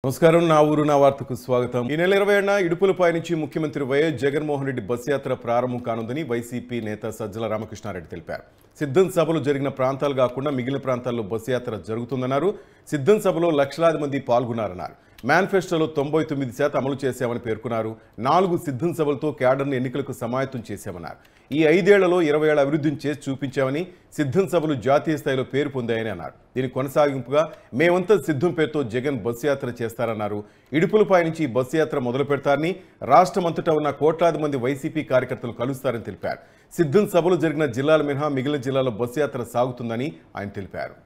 నమస్కారం నా ఊరు నా వార్తకు స్వాగతం. ఈ నెల 20న ఇడుపులపై నుంచి ముఖ్యమంత్రి వైఎస్ జగన్మోహన్ రెడ్డి బస్ యాత్ర ప్రారంభం కానుందని వైసీపీ నేత సజ్జల రామకృష్ణారెడ్డి తెలిపారు. సిద్ధం సభలు జరిగిన ప్రాంతాలు కాకుండా మిగిలిన ప్రాంతాల్లో బస్ యాత్ర జరుగుతుందన్నారు. సిద్ధం సభలో లక్షలాది మంది పాల్గొన్నారన్నారు. మేనిఫెస్టోలో 99% అమలు చేశామని పేర్కొన్నారు. 4 సిద్ధం సభలతో క్యాడర్ను ఎన్నికలకు సమాయత్తం చేశామన్నారు. ఈ 5 ఏళ్లలో 20 ఏళ్ల అభివృద్ధిని చేసి చూపించామని, సిద్ధం సభలు జాతీయ స్థాయిలో పేరు పొందాయని అన్నారు. దీని కొనసాగింపుగా మేమంతా సిద్ధం పేరుతో జగన్ బస్సు యాత్ర చేస్తారన్నారు. ఇడుపులపై నుంచి బస్సు యాత్ర మొదలు పెడతారని, రాష్ట్రమంతటా ఉన్న కోట్లాది మంది వైసీపీ కార్యకర్తలు కలుస్తారని తెలిపారు. సిద్ధం సభలు జరిగిన జిల్లాల మినహా మిగిలిన జిల్లాలో బస్సు యాత్ర సాగుతుందని ఆయన తెలిపారు.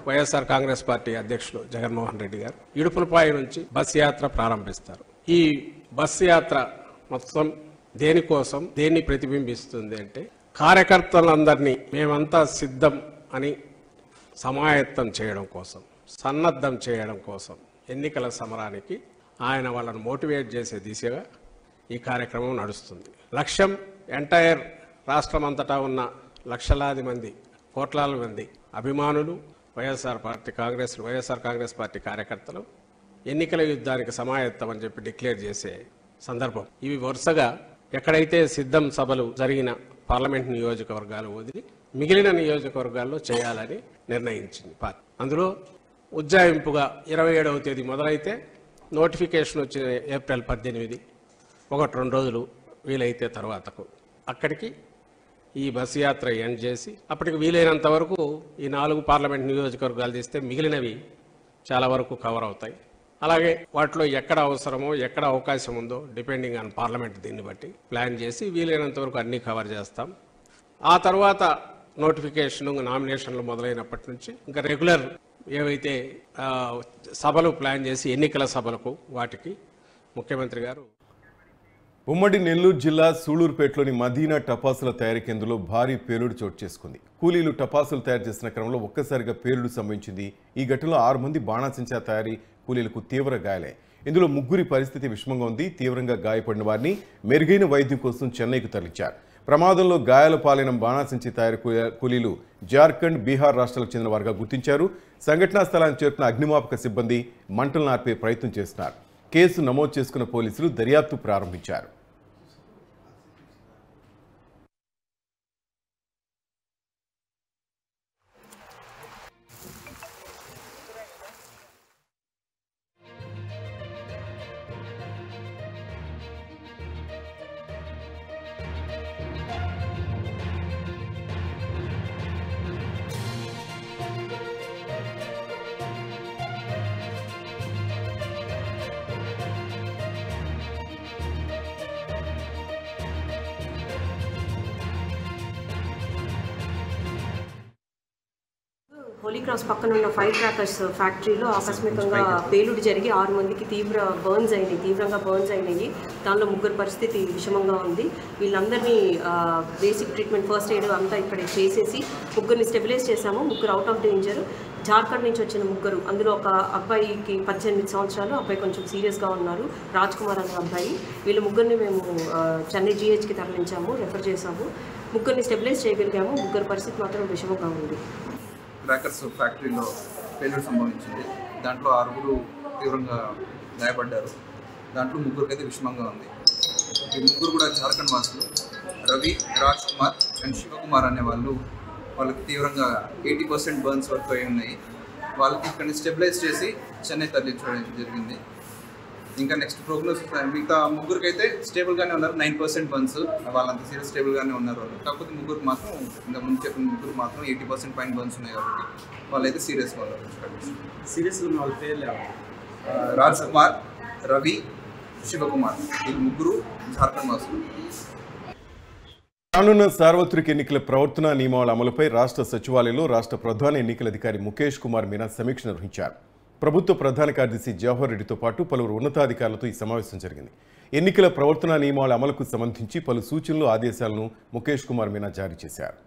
వైఎస్ఆర్ కాంగ్రెస్ పార్టీ అధ్యక్షులు జగన్మోహన్ రెడ్డి గారు ఇడుపులపాయ నుంచి బస్సు యాత్ర ప్రారంభిస్తారు. ఈ బస్సు యాత్ర మొత్తం దేనికోసం, దేన్ని ప్రతిబింబిస్తుంది అంటే, కార్యకర్తలందరినీ మేమంతా సిద్ధం అని సమాయత్తం చేయడం కోసం, సన్నద్ధం చేయడం కోసం ఎన్నికల సమరానికి ఆయన వాళ్ళను మోటివేట్ చేసే దిశగా ఈ కార్యక్రమం నడుస్తుంది. లక్ష్యం ఎంటైర్ రాష్ట్రమంతటా ఉన్న లక్షలాది మంది, కోట్లాది మంది అభిమానులు, వైఎస్ఆర్ కాంగ్రెస్ పార్టీ కార్యకర్తలు ఎన్నికల యుద్ధానికి సమాయత్తం అని చెప్పి డిక్లేర్ చేసే సందర్భం. ఇవి వరుసగా ఎక్కడైతే సిద్ధం సభలు జరిగిన పార్లమెంట్ నియోజకవర్గాలు వదిలి మిగిలిన నియోజకవర్గాల్లో చేయాలని నిర్ణయించింది పార్టీ. అందులో ఉజ్జాయింపుగా 27వ తేదీ మొదలైతే నోటిఫికేషన్ వచ్చిన ఏప్రిల్ 18, 1-2 రోజులు వీలైతే తర్వాతకు అక్కడికి ఈ బస్సు యాత్ర ఎండ్ చేసి, అప్పటికి వీలైనంత వరకు ఈ 4 పార్లమెంట్ నియోజకవర్గాలు తీస్తే మిగిలినవి చాలా వరకు కవర్ అవుతాయి. అలాగే వాటిలో ఎక్కడ అవసరమో, ఎక్కడ అవకాశం ఉందో డిపెండింగ్ ఆన్ పార్లమెంట్ దీన్ని బట్టి ప్లాన్ చేసి వీలైనంత వరకు అన్నీ కవర్ చేస్తాం. ఆ తర్వాత నోటిఫికేషన్, నామినేషన్లు మొదలైనప్పటి నుంచి ఇంకా రెగ్యులర్ ఏవైతే సభలు ప్లాన్ చేసి ఎన్నికల సభలకు వాటికి ముఖ్యమంత్రి గారు. ఉమ్మడి నెల్లూరు జిల్లా సూళ్లూరుపేటలోని మదీనా టపాసుల తయారీ కేంద్రంలో భారీ పేలుడు చోటు చేసుకుంది. కూలీలు టపాసులు తయారు చేసిన క్రమంలో ఒక్కసారిగా పేలుడు సంభవించింది. ఈ ఘటనలో 6 మంది బాణాసంచా తయారీ కూలీలకు తీవ్ర గాయాలయ్యాయి. ఇందులో 3 పరిస్థితి విషమంగా ఉంది. తీవ్రంగా గాయపడిన వారిని మెరుగైన వైద్యం కోసం చెన్నైకు తరలించారు. ప్రమాదంలో గాయాల పాలైన బాణాసంచి తయారీ కూలీలు జార్ఖండ్, బీహార్ రాష్ట్రాలకు చెందిన వారుగా గుర్తించారు. సంఘటనా స్థలానికి చేరుకున్న అగ్నిమాపక సిబ్బంది మంటలను ఆర్పే ప్రయత్నం చేస్తున్నారు. కేసు నమోదు చేసుకున్న పోలీసులు దర్యాప్తు ప్రారంభించారు. హోలీ క్రాస్ పక్కన ఉన్న ఫైర్ క్రాకర్స్ ఫ్యాక్టరీలో ఆకస్మికంగా పేలుడు జరిగి 6 మందికి తీవ్రంగా బర్న్స్ అయినాయి. దానిలో 3 పరిస్థితి విషమంగా ఉంది. వీళ్ళందరినీ బేసిక్ ట్రీట్మెంట్, ఫస్ట్ ఎయిడ్ అంతా ఇక్కడ చేసేసి 3ని స్టెబిలైజ్ చేశాము. 3 అవుట్ ఆఫ్ డేంజర్. జార్ఖండ్ నుంచి వచ్చిన 3, అందులో ఒక అబ్బాయికి 18 సంవత్సరాలు, అబ్బాయి కొంచెం సీరియస్గా ఉన్నారు, రాజ్ కుమార్ అనే అబ్బాయి. వీళ్ళ 3ని మేము చెన్నై GHకి తరలించాము, రెఫర్ చేశాము. 3ని స్టెబిలైజ్ చేయగలిగాము. 3 పరిస్థితి మాత్రం విషమంగా ఉంది. క్రాకర్స్ ఫ్యాక్టరీలో పేలుడు సంభవించింది. దాంట్లో 6 తీవ్రంగా గాయపడ్డారు. దాంట్లో 3 అయితే విషమంగా ఉంది. ఈ 3 కూడా జార్ఖండ్ వాసులు. రవి, రాజ్ కుమార్ అండ్ శివకుమార్ అనే వాళ్ళకి తీవ్రంగా 80% బర్న్స్ వరకు అయి ఉన్నాయి. వాళ్ళకి ఇక్కడ స్టెబిలైజ్ చేసి చెన్నై తరలించడం జరిగింది. ఇంకా నెక్స్ట్ ప్రోగ్నోసిస్ మిగతా 3 అయితే స్టేబుల్గానే ఉన్నారు. 9% బర్న్స్, వాళ్ళంతా సీరియస్ స్టేబుల్గానే ఉన్నారు వాళ్ళు. కాకపోతే 3 మాత్రం, ఇంకా ముందు చెప్పిన 3 మాత్రం 80% పైన బర్న్స్ ఉన్నాయి కాబట్టి వాళ్ళైతే సీరియస్గా ఉన్నారు. సీరియస్గా ఉన్న వాళ్ళ పేర్లు రాజ్ కుమార్, రవి, శివకుమార్, ఈ 3 జార్ఖండ్ వాసులు. రానున్న సార్వత్రిక ఎన్నికల ప్రవర్తన నియమావళి అమలుపై రాష్ట్ర సచివాలయంలో రాష్ట్ర ప్రధాన ఎన్నికల అధికారి ముఖేష్ కుమార్ మీనా సమీక్ష నిర్వహించారు. ప్రభుత్వ ప్రధాన కార్యదర్శి జవహర్ రెడ్డితో పాటు పలువురు ఉన్నతాధికారులతో ఈ సమావేశం జరిగింది. ఎన్నికల ప్రవర్తన నియమావళి అమలుకు సంబంధించి పలు సూచనలు, ఆదేశాలను ముఖేష్ కుమార్ మీనా జారీ చేశారు.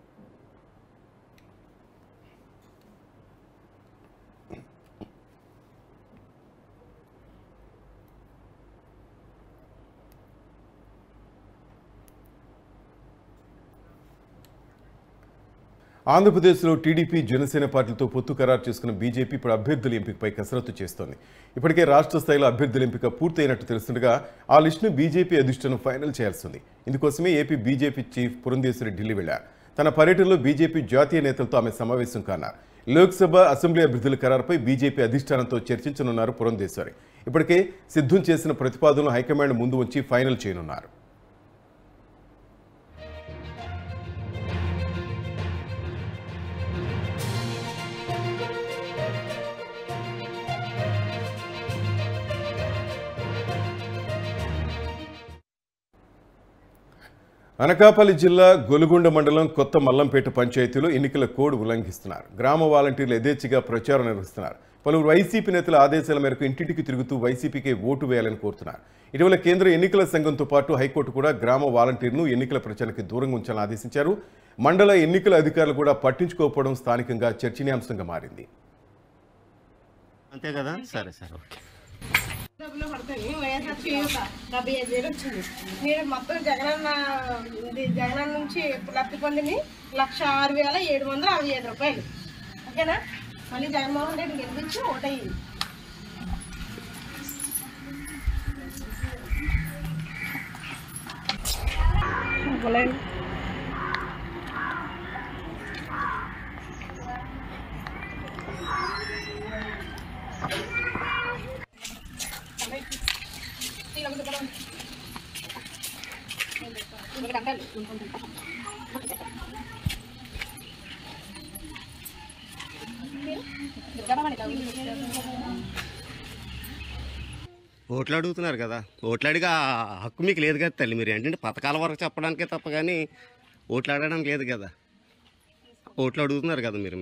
ఆంధ్రప్రదేశ్లో టీడీపీ జనసేన పార్టీలతో పొత్తు ఖరారు చేసుకున్న బీజేపీ ఇప్పుడు అభ్యర్థుల ఎంపికపై కసరత్తు చేస్తోంది. ఇప్పటికే రాష్ట్ర స్థాయిలో అభ్యర్థుల ఎంపిక పూర్తయినట్టు తెలుస్తుండగా ఆ లిస్టును బీజేపీ అధిష్టానం ఫైనల్ చేయాల్సింది. ఇందుకోసమే AP BJP chief Purandeswari Delhi వెళ్లారు. తన పర్యటనలో బీజేపీ జాతీయ నేతలతో ఆమె సమావేశం కానున్నారు. లోక్సభ అసెంబ్లీ అభ్యర్థుల ఖరారుపై బీజేపీ అధిష్టానంతో చర్చించనున్నారు పురంధేశ్వరి. ఇప్పటికే సిద్ధం చేసిన ప్రతిపాదనలు హైకమాండ్ ముందు ఉంచి ఫైనల్ చేయనున్నారు. అనకాపల్లి జిల్లా గొలుగొండ మండలం కొత్త మల్లంపేట పంచాయతీలో ఎన్నికల కోడ్ ఉల్లంఘిస్తున్నారు. గ్రామ వాలంటీర్లు యథేచ్ఛగా ప్రచారం నిర్వహిస్తున్నారు. పలువురు వైసీపీ నేతల ఆదేశాల మేరకు ఇంటింటికి తిరుగుతూ వైసీపీకే ఓటు వేయాలని కోరుతున్నారు. ఇటీవల కేంద్ర ఎన్నికల సంఘంతో పాటు హైకోర్టు కూడా గ్రామ వాలంటీర్ను ఎన్నికల ప్రచారానికి దూరంగా ఉంచాలని ఆదేశించారు. మండల ఎన్నికల అధికారులు కూడా పట్టించుకోకపోవడం స్థానికంగా చర్చనీయాంశంగా మారింది. అంతే కదా, సరే సరే ఓకే. డబ్బులు పడతాయి. వైఎస్ఆర్ చేయూత 75,000 వచ్చింది. మీరు మొత్తం జగనన్న నుంచి లబ్ధి పొందిని 106,767 రూపాయలు. ఓకేనా? మళ్ళీ జగన్మోహన్ రెడ్డి గెలిపించి ఓటయ్యింది. ఓట్లు అడుగుతున్నారు కదా, ఓట్లు అడిగా హక్కు మీకు లేదు కదా తల్లి. మీరు ఏంటంటే పథకాల వరకు చెప్పడానికే తప్ప కానీ ఓట్లు అడగడానికి లేదు కదా. ఓట్లు అడుగుతున్నారు కదా మీరు.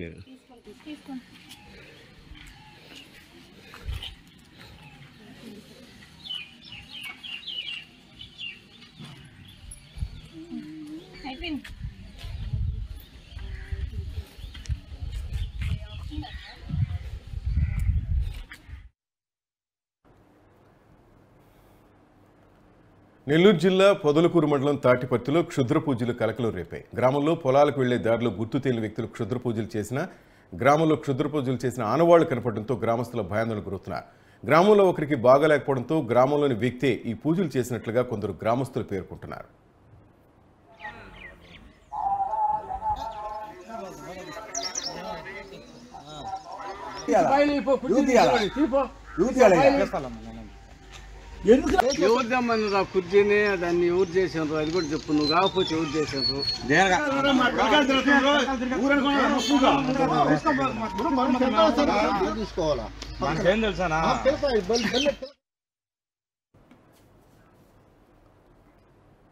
నెల్లూరు జిల్లా పొదలకూరు మండలం తాటిపర్తిలో క్షుద్ర పూజలు కలకలు రేపాయి. గ్రామంలో పొలాలకు వెళ్లే దారిలో గుర్తు తెలియని వ్యక్తులు క్షుద్ర పూజలు చేసిన ఆనవాళ్లు కనపడడంతో గ్రామస్తుల భయాందోళనకు గురవుతున్నారు. గ్రామంలో ఒకరికి బాగాలేకపోవడంతో గ్రామంలోని వ్యక్తే ఈ పూజలు చేసినట్లుగా కొందరు గ్రామస్తులు పేర్కొంటున్నారు. ఎవరు తెమ్మని రా కుర్చీని, దాన్ని ఎవరు చేసారు అది కూడా చెప్పు. నువ్వు కాకపోతే ఎవరు చేసారు?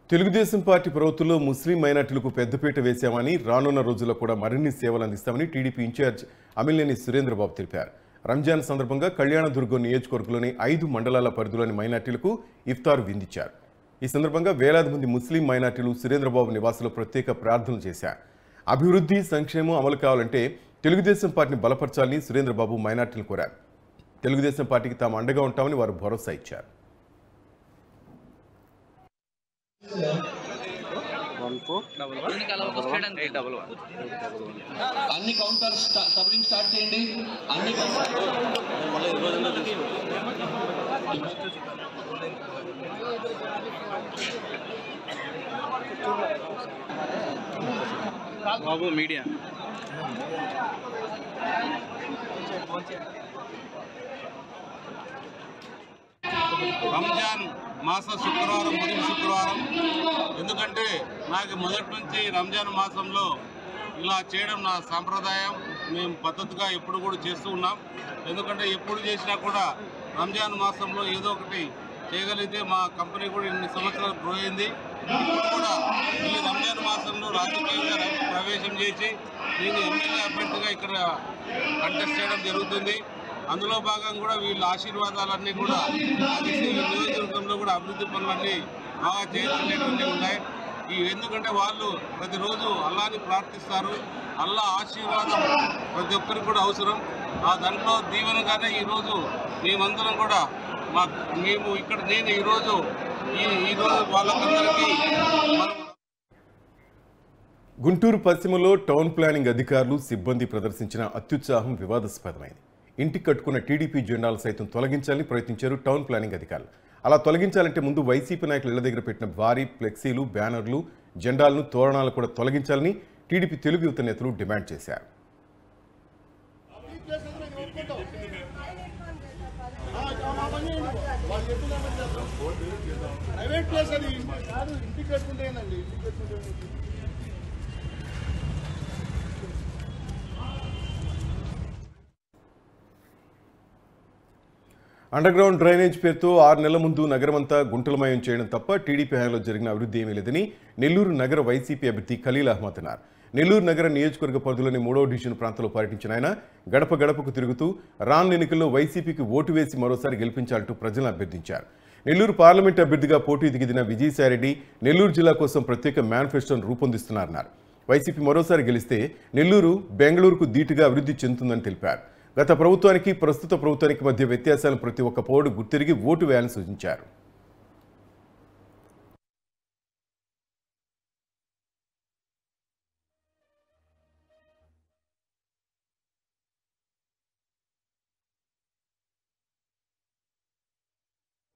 తెలుగుదేశం పార్టీ ప్రభుత్వంలో ముస్లిం మైనార్టీలకు పెద్దపీట వేశామని, రానున్న రోజుల్లో కూడా మరిన్ని సేవలు అందిస్తామని టీడీపీ ఇన్ఛార్జ్ అమిలినేని సురేంద్రబాబు తెలిపారు. రంజాన్ సందర్భంగా కళ్యాణదుర్గం నియోజకవర్గంలోని 5 మండలాల పరిధిలోని మైనార్టీలకు ఇఫ్తార్ విందించారు. ఈ సందర్భంగా వేలాది మంది ముస్లిం మైనార్టీలు సురేంద్రబాబు నివాసంలో ప్రత్యేక ప్రార్థనలు చేశారు. అభివృద్ధి, సంక్షేమం అమలు కావాలంటే తెలుగుదేశం పార్టీని బలపరచాలని సురేంద్రబాబు మైనార్టీలు కోరారు. తెలుగుదేశం పార్టీకి తాము అండగా ఉంటామని వారు భరోసా ఇచ్చారు. అన్ని కౌంటర్స్ సర్వింగ్ స్టార్ట్ చేయండి. అన్ని బాబు మీడియా రంజాన్ మాస శుక్రవారం మొదటి శుక్రవారం. ఎందుకంటే నాకు మొదటి నుంచి రంజాన్ మాసంలో ఇలా చేయడం నా సాంప్రదాయం. మేము పద్ధతిగా ఎప్పుడు కూడా చేస్తూ ఉన్నాం. ఎందుకంటే ఎప్పుడు చేసినా కూడా రంజాన్ మాసంలో ఏదో ఒకటి చేయగలిగితే మా కంపెనీ కూడా ఇన్ని సంవత్సరాలు గ్రో అయింది. ఇప్పుడు కూడా ఈ రంజాన్ మాసంలో రాజకీయంగా ప్రవేశం చేసి నేను ఎమ్మెల్యే అభ్యర్థిగా ఇక్కడ కంటెస్ట్ చేయడం జరుగుతుంది. అందులో భాగంగా కూడా వీళ్ళ ఆశీర్వాదాలన్నీ కూడా ఈ నియోజకవర్గంలో కూడా అభివృద్ధి పనులన్నీ బాగా చేయించుకునేటువంటి ఉన్నాయి. ఎందుకంటే వాళ్ళు ప్రతిరోజు అల్లాని ప్రార్థిస్తారు. అల్లా ఆశీర్వాదం ప్రతి ఒక్కరికి కూడా అవసరం. ఆ దాంట్లో దీవెనగానే ఈరోజు మేమందరం కూడా నేను ఈరోజు వాళ్ళకందరికీ గుంటూరు పశ్చిమలో టౌన్ ప్లానింగ్ అధికారులు సిబ్బంది ప్రదర్శించిన అత్యుత్సాహం వివాదాస్పదమైంది. ఇంటికి కట్టుకున్న టీడీపీ జెండాలు సైతం తొలగించాలని ప్రయత్నించారు టౌన్ ప్లానింగ్ అధికారులు. అలా తొలగించాలంటే ముందు వైసీపీ నాయకుల ఇళ్ల దగ్గర పెట్టిన భారీ ఫ్లెక్సీలు, బ్యానర్లు, జెండాలను, తోరణాలు కూడా తొలగించాలని టీడీపీ తెలుగు యువత నేతలు డిమాండ్ చేశారు. అండర్గ్రౌండ్ డ్రైనేజ్ పేరుతో 6 నెలల ముందు నగరమంతా గుంటలమయం చేయడం తప్ప టీడీపీ హయాంలో జరిగిన అభివృద్ధి ఏమీ లేదని నెల్లూరు నగర వైసీపీ అభ్యర్థి ఖలీల్ అహ్మద్ అన్నారు. నెల్లూరు నగర నియోజకవర్గ పరిధిలోని 3వ డివిజన్ ప్రాంతంలో పర్యటించిన ఆయన గడప గడపకు తిరుగుతూ రానున్న ఎన్నికల్లో వైసీపీకి ఓటు వేసి మరోసారి గెలిపించాలంటూ ప్రజలను అభ్యర్థించారు. నెల్లూరు పార్లమెంట్ అభ్యర్థిగా పోటీ దిగిన విజయసాయిరెడ్డి నెల్లూరు జిల్లా కోసం ప్రత్యేక మేనిఫెస్టోను రూపొందిస్తున్నారన్నారు. వైసీపీ మరోసారి గెలిస్తే నెల్లూరు బెంగళూరుకు ధీటుగా అభివృద్ధి చెందుతుందని తెలిపారు. గత ప్రభుత్వానికి ప్రస్తుత ప్రభుత్వానికి మధ్య వ్యత్యాసాలను ప్రతి ఒక్క పౌరుడు గుర్తిరిగి ఓటు వేయాలని సూచించారు.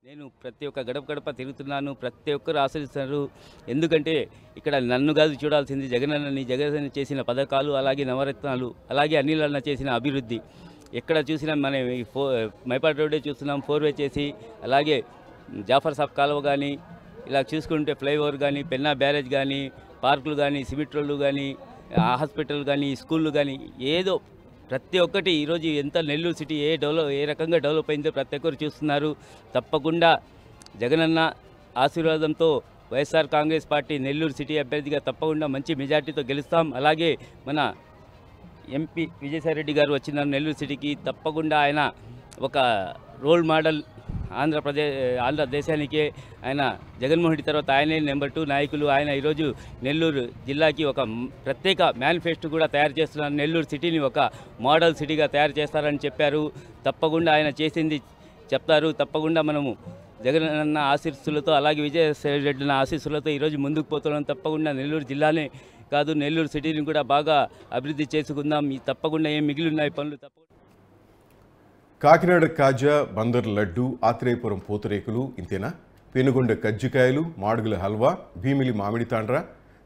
నేను ప్రతి ఒక్క గడప గడప తిరుగుతున్నాను, ప్రతి ఒక్కరు ఆశ్రయిస్తున్నారు. ఎందుకంటే ఇక్కడ నన్ను కాదు చూడాల్సింది, జగనన్నని, జగన్ చేసిన పథకాలు, అలాగే నవరత్నాలు, అలాగే అనిలన్న చేసిన అభివృద్ధి. ఎక్కడ చూసినా మనం మైపాటి రోడ్డే చూస్తున్నాం, 4 వే చేసి, అలాగే జాఫర్ సాబ్ కాలువ కానీ, ఇలా చూసుకుంటే ఫ్లైఓవర్ కానీ, పెన్నా బ్యారేజ్ కానీ, పార్కులు కానీ, సిమెంట్ రోడ్లు కానీ, హాస్పిటల్ కానీ, స్కూళ్ళు కానీ, ఏదో ప్రతి ఒక్కటి ఈరోజు ఎంత నెల్లూరు సిటీ ఏ రకంగా డెవలప్ అయిందో ప్రతి ఒక్కరు చూస్తున్నారు. తప్పకుండా జగనన్న ఆశీర్వాదంతో వైఎస్ఆర్ కాంగ్రెస్ పార్టీ నెల్లూరు సిటీ అభ్యర్థిగా తప్పకుండా మంచి మెజార్టీతో గెలుస్తాం. అలాగే మన ఎంపీ విజయసాయిరెడ్డి గారు వచ్చిన నెల్లూరు సిటీకి తప్పకుండా ఆయన ఒక రోల్ మోడల్ ఆంధ్ర దేశానికే. ఆయన జగన్మోహన్ రెడ్డి తర్వాత ఆయనే నెంబర్ 2 నాయకులు. ఆయన ఈరోజు నెల్లూరు జిల్లాకి ఒక ప్రత్యేక మేనిఫెస్టో కూడా తయారు చేస్తున్నారు. నెల్లూరు సిటీని ఒక మోడల్ సిటీగా తయారు చేస్తారని చెప్పారు. తప్పకుండా ఆయన చేసింది చెప్తారు. తప్పకుండా మనము జగనన్న ఆశీస్సులతో, అలాగే విజయసాయిరెడ్డి ఆశీస్సులతో ఈరోజు ముందుకు పోతున్నాం. తప్పకుండా నెల్లూరు జిల్లానే కాదు, నెల్లూరు సిటీని కూడా బాగా అభివృద్ధి చేసుకుందాం. తప్పకుండా ఏం మిగిలి ఉన్నాయి పనులు. తప్పకుండా కాకినాడ కాజా, బందర్ లడ్డు, ఆత్రేయపురం పూతరేకులు ఇంతేనా? పెనుగొండ కజ్జికాయలు, మాడుగుల హల్వా, భీమిలి మామిడి తాండ్ర,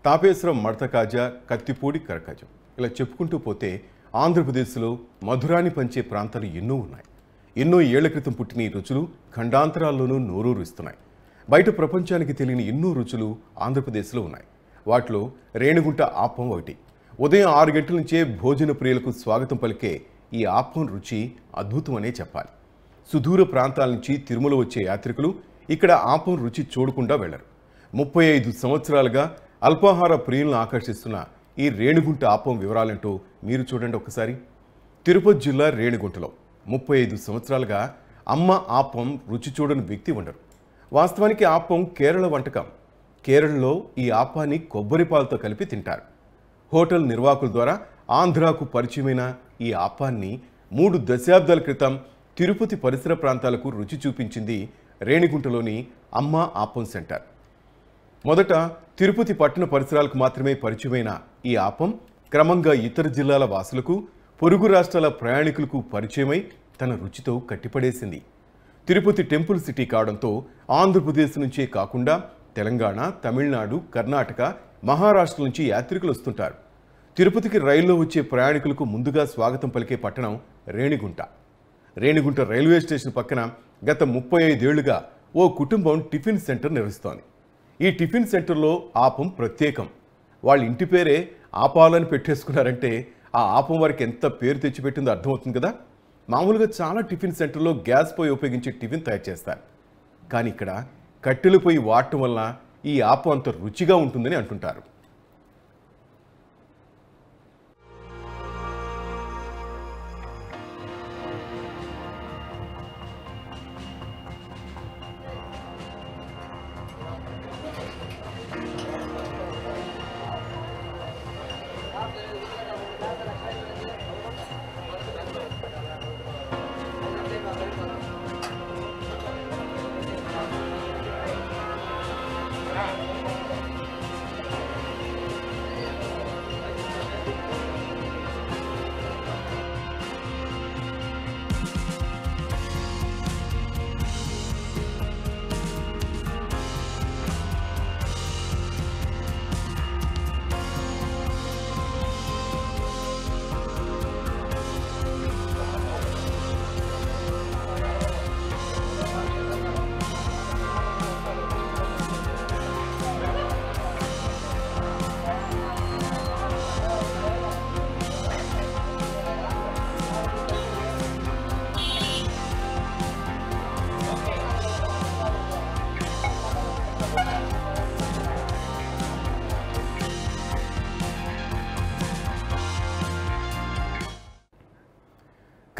తాపేశ్వరం మడత కాజా, కత్తిపూడి కరకాజం, ఇలా చెప్పుకుంటూ పోతే ఆంధ్రప్రదేశ్లో మధురాన్ని పంచే ప్రాంతాలు ఎన్నో ఉన్నాయి. ఎన్నో ఏళ్ల క్రితం పుట్టిన ఈ రుచులు ఖండాంతరాల్లోనూ నోరూరిస్తున్నాయి. బయట ప్రపంచానికి తెలియని ఎన్నో రుచులు ఆంధ్రప్రదేశ్లో ఉన్నాయి. వాటిలో రేణిగుంట ఆప్పం ఒకటి. ఉదయం 6 గంటల నుంచే భోజన ప్రియులకు స్వాగతం పలికే ఈ ఆప్పం రుచి అద్భుతమనే చెప్పాలి. సుదూర ప్రాంతాల నుంచి తిరుమల వచ్చే యాత్రికులు ఇక్కడ ఆప్పం రుచి చూడకుండా వెళ్లరు. 35 సంవత్సరాలుగా అల్పాహార ప్రియులను ఆకర్షిస్తున్న ఈ రేణిగుంట ఆప్పం వివరాలేంటో మీరు చూడండి ఒకసారి. తిరుపతి జిల్లా రేణిగుంటలో 35 సంవత్సరాలుగా అమ్మ ఆప్పం రుచి చూడని వ్యక్తి ఉండరు. వాస్తవానికి ఆప్పం కేరళ వంటకం. కేరళలో ఈ ఆపాన్ని కొబ్బరి పాలతో కలిపి తింటారు. హోటల్ నిర్వాహకుల ద్వారా ఆంధ్రాకు పరిచయమైన ఈ ఆపాన్ని 3 దశాబ్దాల క్రితం తిరుపతి పరిసర ప్రాంతాలకు రుచి చూపించింది రేణిగుంటలోని అమ్మ ఆప్పం సెంటర్. మొదట తిరుపతి పట్టణ పరిసరాలకు మాత్రమే పరిచయమైన ఈ ఆపం క్రమంగా ఇతర జిల్లాల వాసులకు, పొరుగు రాష్ట్రాల ప్రయాణికులకు పరిచయమై తన రుచితో కట్టిపడేసింది. తిరుపతి టెంపుల్ సిటీ కావడంతో ఆంధ్రప్రదేశ్ నుంచే కాకుండా తెలంగాణ, తమిళనాడు, కర్ణాటక, మహారాష్ట్ర నుంచి యాత్రికులు వస్తుంటారు. తిరుపతికి రైల్లో వచ్చే ప్రయాణికులకు ముందుగా స్వాగతం పలికే పట్టణం రేణిగుంట. రేణిగుంట రైల్వే స్టేషన్ పక్కన గత 35 ఏళ్లుగా ఓ కుటుంబం టిఫిన్ సెంటర్ నిర్వహిస్తోంది. ఈ టిఫిన్ సెంటర్లో ఆపం ప్రత్యేకం. వాళ్ళ ఇంటి పేరే ఆపాలని పెట్టేసుకున్నారంటే ఆ ఆపం వారికి ఎంత పేరు తెచ్చిపెట్టిందో అర్థమవుతుంది కదా. మామూలుగా చాలా టిఫిన్ సెంటర్లో గ్యాస్ పొయ్యి ఉపయోగించి టిఫిన్ తయారు చేస్తారు. కానీ ఇక్కడ కట్టెలు పొయ్యి వాడటం వల్ల ఈ ఆపం అంత రుచిగా ఉంటుందని అంటుంటారు.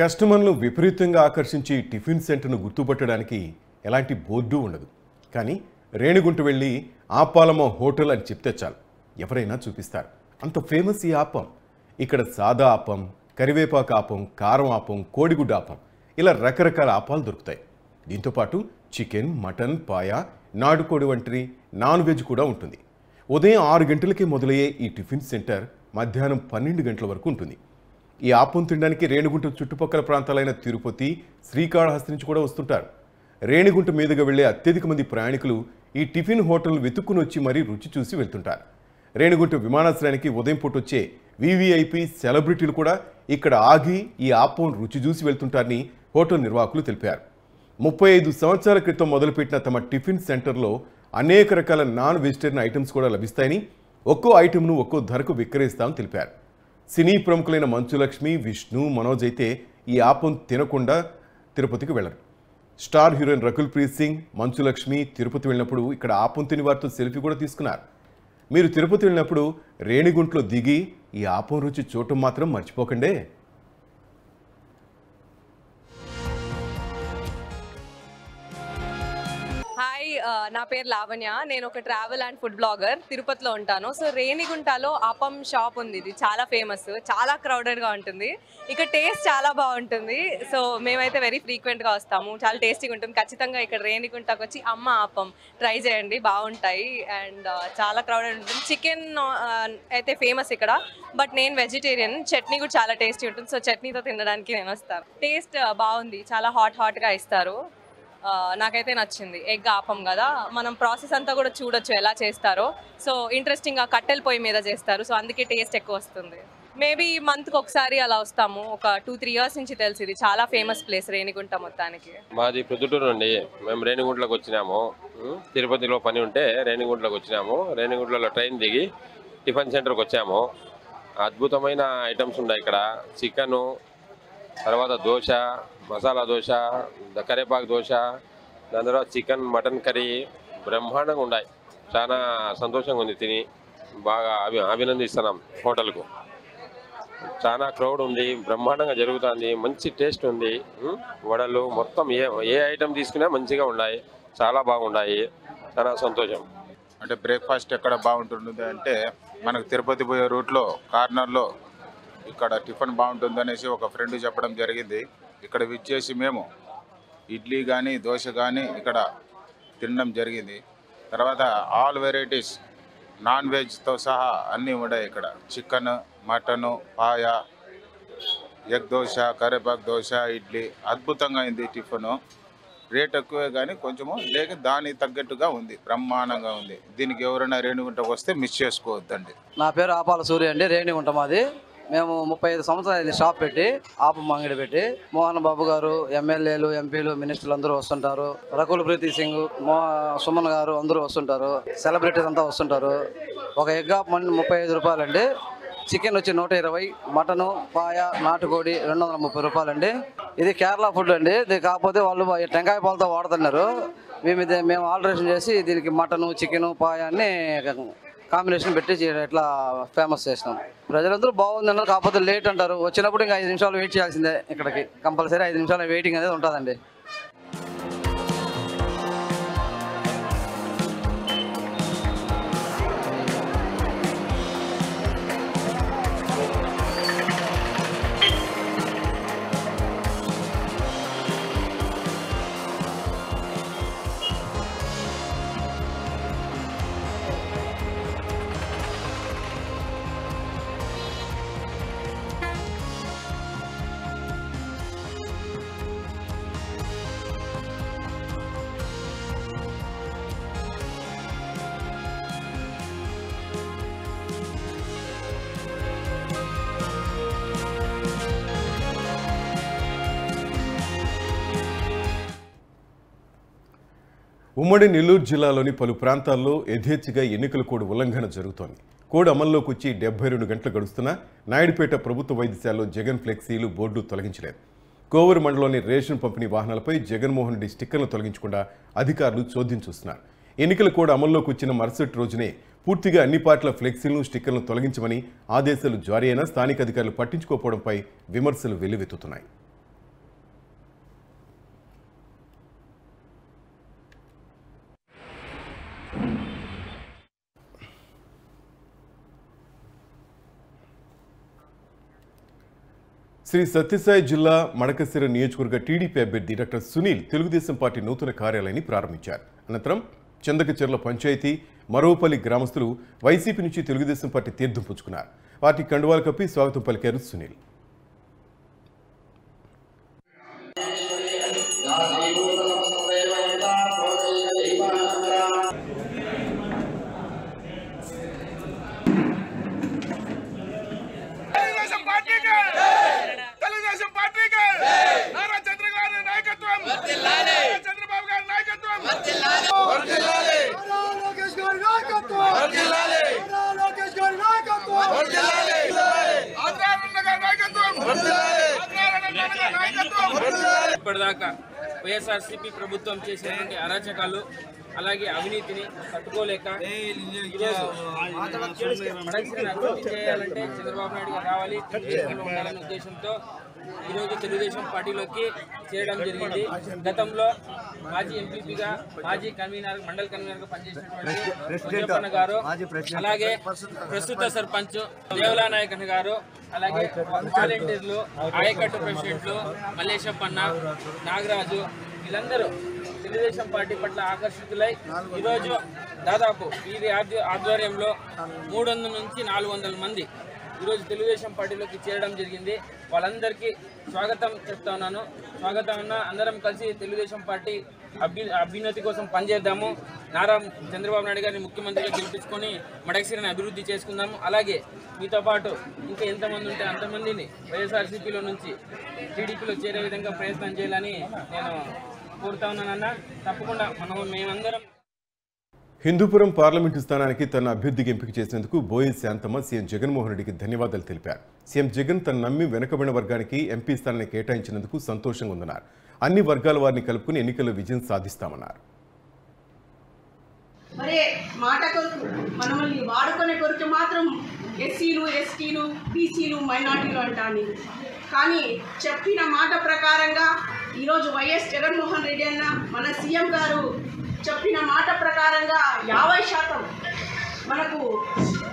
కస్టమర్లను విపరీతంగా ఆకర్షించి టిఫిన్ సెంటర్ను గుర్తుపట్టడానికి ఎలాంటి బోర్డు ఉండదు. కానీ రేణిగుంట వెళ్ళి ఆపాలమ్మ హోటల్ అని చెప్తే చాలు ఎవరైనా చూపిస్తారు. అంత ఫేమస్ ఈ ఆపం. ఇక్కడ సాదా ఆపం, కరివేపాకు ఆపం, కారం ఆపం, కోడిగుడ్డ ఆపం, ఇలా రకరకాల ఆపాలు దొరుకుతాయి. దీంతోపాటు చికెన్, మటన్, పాయ, నాటుకోడి వంటి నాన్ వెజ్ కూడా ఉంటుంది. ఉదయం 6 గంటలకే మొదలయ్యే ఈ టిఫిన్ సెంటర్ మధ్యాహ్నం 12 గంటల వరకు ఉంటుంది. ఈ ఆపం తినడానికి రేణిగుంట చుట్టుపక్కల ప్రాంతాలైన తిరుపతి, శ్రీకాళహస్తి నుంచి కూడా వస్తుంటారు. రేణిగుంట మీదుగా వెళ్లే అత్యధిక మంది ప్రయాణికులు ఈ టిఫిన్ హోటల్ వెతుక్కుని వచ్చి మరీ రుచి చూసి వెళ్తుంటారు. రేణిగుంట విమానాశ్రయానికి ఉదయం పూట వచ్చే వివిఐపి సెలబ్రిటీలు కూడా ఇక్కడ ఆగి ఈ ఆపం రుచి చూసి వెళ్తుంటారని హోటల్ నిర్వాహకులు తెలిపారు. 35 సంవత్సరాల క్రితం మొదలుపెట్టిన తమ టిఫిన్ సెంటర్లో అనేక రకాల నాన్ వెజిటేరియన్ ఐటమ్స్ కూడా లభిస్తాయని, ఒక్కో ఐటెంను ఒక్కో ధరకు విక్రయిస్తామని తెలిపారు. సినీ ప్రముఖులైన మంచులక్ష్మి, విష్ణు, మనోజ్ అయితే ఈ ఆపం తినకుండా తిరుపతికి వెళ్లరు. స్టార్ హీరోయిన్ రకుల్ ప్రీత్ సింగ్, మంచులక్ష్మి తిరుపతి వెళ్ళినప్పుడు ఇక్కడ ఆపం తిని వారితో సెల్ఫీ కూడా తీసుకున్నారు. మీరు తిరుపతి వెళ్ళినప్పుడు రేణిగుంటలో దిగి ఈ ఆపం రుచి చూడటం మాత్రం మర్చిపోకండి. హాయ్, నా పేరు లావణ్య. నేను ఒక ట్రావెల్ అండ్ ఫుడ్ బ్లాగర్. తిరుపతిలో ఉంటాను. సో రేణిగుంటలో ఆపం షాప్ ఉంది. ఇది చాలా ఫేమస్, చాలా క్రౌడెడ్గా ఉంటుంది. ఇక్కడ టేస్ట్ చాలా బాగుంటుంది. సో మేమైతే వెరీ ఫ్రీక్వెంట్గా వస్తాము. చాలా టేస్టీగా ఉంటుంది. ఖచ్చితంగా ఇక్కడ రేణిగుంటకు వచ్చి అమ్మ ఆపం ట్రై చేయండి, బాగుంటాయి. అండ్ చాలా క్రౌడెడ్ ఉంటుంది. చికెన్ అయితే ఫేమస్ ఇక్కడ, బట్ నేను వెజిటేరియన్. చట్నీ కూడా చాలా టేస్టీ ఉంటుంది. సో చట్నీతో తినడానికి నేను వస్తాను. టేస్ట్ బాగుంది, చాలా హాట్గా ఇస్తారు. నాకైతే నచ్చింది. ఎగ్ ఆపం కదా, మనం ప్రాసెస్ అంతా కూడా చూడొచ్చు ఎలా చేస్తారో. సో ఇంట్రెస్టింగ్గా కట్టెల పొయ్యి మీద చేస్తారు. సో అందుకే టేస్ట్ ఎక్కువ వస్తుంది. మేబీ మంత్కి ఒకసారి అలా వస్తాము. ఒక 2-3 ఇయర్స్ నుంచి తెలుసు. ఇది చాలా ఫేమస్ ప్లేస్ రేణిగుంట మొత్తానికి. మాది ప్రొద్దుటూరు అండి. మేము రేణిగుంటలోకి వచ్చినాము. తిరుపతిలో పని ఉంటే రేణిగుంటలోకి వచ్చినాము. రేణిగుంటలో ట్రైన్ దిగి టిఫిన్ సెంటర్కి వచ్చాము. అద్భుతమైన ఐటమ్స్ ఉన్నాయి ఇక్కడ. చికెను, తర్వాత దోశ, మసాలా దోశ, కరేపాకు దోశ, దాని తర్వాత చికెన్, మటన్ కర్రీ బ్రహ్మాండంగా ఉన్నాయి. చాలా సంతోషంగా ఉంది తిని. బాగా అభినందిస్తున్నాం హోటల్కు. చాలా క్రౌడ్ ఉంది, బ్రహ్మాండంగా జరుగుతుంది, మంచి టేస్ట్ ఉంది. వడలు మొత్తం ఏ ఐటమ్ తీసుకున్నా మంచిగా ఉన్నాయి, చాలా బాగున్నాయి. చాలా సంతోషం. అంటే బ్రేక్ఫాస్ట్ ఎక్కడ బాగుంటుంది అంటే మనకు తిరుపతి పోయే రూట్లో కార్నర్లో ఇక్కడ టిఫిన్ బాగుంటుంది అనేసి ఒక ఫ్రెండ్ చెప్పడం జరిగింది. ఇక్కడ విచ్చేసి మేము ఇడ్లీ కానీ దోశ కానీ ఇక్కడ తినడం జరిగింది. తర్వాత ఆల్ వెరైటీస్ నాన్ వెజ్తో సహా అన్నీ ఉన్నాయి ఇక్కడ. చికెన్, మటను, పాయ, ఎగ్ దోశ, కరేపాకు దోశ, ఇడ్లీ అద్భుతంగా అయింది టిఫిను. రేట్ ఎక్కువే కానీ కొంచెము లేక దానికి తగ్గట్టుగా ఉంది, బ్రహ్మాండంగా ఉంది. దీనికి ఎవరైనా రేణిగుంటకు వస్తే మిస్ చేసుకోవద్దండి. నా పేరు ఆపాల సూర్య అండి. రేణిగుంట మాది. మేము 35 సంవత్సరాలు షాప్ పెట్టి ఆపం అంగడి పెట్టి మోహన్ బాబు గారు, ఎమ్మెల్యేలు, ఎంపీలు, మినిస్టర్లు అందరూ వస్తుంటారు. రకుల్ ప్రీత్ సింగ్, సుమన్ గారు అందరూ వస్తుంటారు. సెలబ్రిటీస్ అంతా వస్తుంటారు. ఒక ఎగ్ ఆపం 35 రూపాయలండి. చికెన్ వచ్చి 120, మటను, పాయ, నాటుకోడి 230 రూపాయలండి. ఇది కేరళ ఫుడ్ అండి. ఇది కాకపోతే వాళ్ళు టెంకాయ పాలతో వాడుతున్నారు. మేము ఆల్టరేషన్ చేసి దీనికి మటను, చికెను, పాయ అన్ని కాంబినేషన్ పెట్టి ఇట్లా ఫేమస్ చేసినాం. ప్రజలందరూ బాగుంది అన్నారు. కాకపోతే లేట్ అంటారు. వచ్చినప్పుడు ఇంకా 5 నిమిషాలు వెయిట్ చేయాల్సిందే. ఇక్కడికి కంపల్సరీ 5 నిమిషాలు వెయిటింగ్ అనేది ఉంటుందండి. ఉమ్మడి నెల్లూరు జిల్లాలోని పలు ప్రాంతాల్లో యథేచ్ఛగా ఎన్నికల కోడ్ ఉల్లంఘన జరుగుతోంది. కోడ్ అమల్లోకి వచ్చి 72 గంటలు గడుస్తున్నా నాయుడుపేట ప్రభుత్వ వైద్యశాలలో జగన్ ఫ్లెక్సీలు, బోర్డు తొలగించలేదు. కోవూరు మండలంలోని రేషన్ పంపిణీ వాహనాలపై జగన్మోహన్ రెడ్డి స్టిక్కర్లు తొలగించకుండా అధికారులు చోద్యం చూస్తున్నారు. ఎన్నికల కోడ్ అమల్లోకి వచ్చిన మరుసటి రోజునే పూర్తిగా అన్ని పార్టీల ఫ్లెక్సీలను, స్టిక్కర్లను తొలగించమని ఆదేశాలు జారీ అయినా స్థానిక అధికారులు పట్టించుకోకపోవడంపై విమర్శలు వెల్లువెత్తుతున్నాయి. శ్రీ సత్యసాయి జిల్లా మడకశిర నియోజకవర్గ టీడీపీ అభ్యర్థి డాక్టర్ సునీల్ తెలుగుదేశం పార్టీ నూతన కార్యాలయాన్ని ప్రారంభించారు. అనంతరం చందకచెర్ల పంచాయతీ మరోపల్లి గ్రామస్తులు వైసీపీ నుంచి తెలుగుదేశం పార్టీ తీర్థం పుచ్చుకున్నారు. పార్టీ కండువాలు కప్పి స్వాగతం పలికారు సునీల్. ఇప్పటిదాకా వైఎస్ఆర్సీపీ ప్రభుత్వం చేసినటువంటి అరాచకాలు అలాగే అవినీతిని తట్టుకోలేక ఈరోజు మడకశిరను అభివృద్ధి చేయాలంటే చంద్రబాబు నాయుడు గారు రావాలి, తెలుగుదేశంలో ఉండాలనే ఉద్దేశంతో ఈరోజు తెలుగుదేశం పార్టీలోకి చేరడం జరిగింది. గతంలో మాజీ ఎంపీపీగా మాజీ మండల కన్వీనర్గా పనిచేసినటువంటి కొంజప్పన్న గారు, అలాగే ప్రస్తుత సర్పంచ్ దేవలా నాయకన్ గారు, అలాగే వాలంటీర్లు, ఆయకట్టు ప్రెసిడెంట్లు మల్లేశప్పన్న, నాగరాజు వీళ్ళందరూ తెలుగుదేశం పార్టీ పట్ల ఆకర్షితులై ఈరోజు దాదాపు వీరి ఆధ్వర్యంలో 300 నుంచి 400 మంది ఈరోజు తెలుగుదేశం పార్టీలోకి చేరడం జరిగింది. వాళ్ళందరికీ స్వాగతం చెప్తా ఉన్నాను. స్వాగతం అన్న, అందరం కలిసి తెలుగుదేశం పార్టీ అభ్యున్నతి కోసం పనిచేద్దాము. నారా చంద్రబాబు నాయుడు గారిని ముఖ్యమంత్రిగా గెలిపించుకొని మడకశిరను అభివృద్ధి చేసుకుందాము. అలాగే మీతో పాటు ఇంకా ఎంతమంది ఉంటే అంతమందిని వైఎస్ఆర్సీపీలో నుంచి టీడీపీలో చేరే విధంగా ప్రయత్నం చేయాలని నేను కోరుతా ఉన్నానన్న. తప్పకుండా మేమందరం హిందూపురం పార్లమెంటు స్థానానికి తన అభ్యర్థికి ఎంపిక చేసేందుకు బోయి శాంతమ్మ సీఎం జగన్మోహన్ రెడ్డికి ధన్యవాదాలు తెలిపారు. సీఎం జగన్ తన నమ్మి వెనుకబడిన వర్గానికి ఎంపీ స్థానాన్ని కేటాయించినందుకు సంతోషంగా ఉందన్నారు. అన్ని వర్గాల వారిని కలుపుకుని ఎన్నికల్లో విజయం సాధిస్తామన్నారు. మరే మాట కొరకు మనల్ని వాడుకునే కొరకు మాత్రం ఎస్సీలు, ఎస్టీలు, బీసీలు, మైనార్టీలు అంటాను. కానీ చెప్పిన మాట ప్రకారంగా ఈరోజు వైఎస్ జగన్మోహన్ రెడ్డి అన్న మన సీఎం గారు చెప్పిన మాట ప్రకారంగా 50% మనకు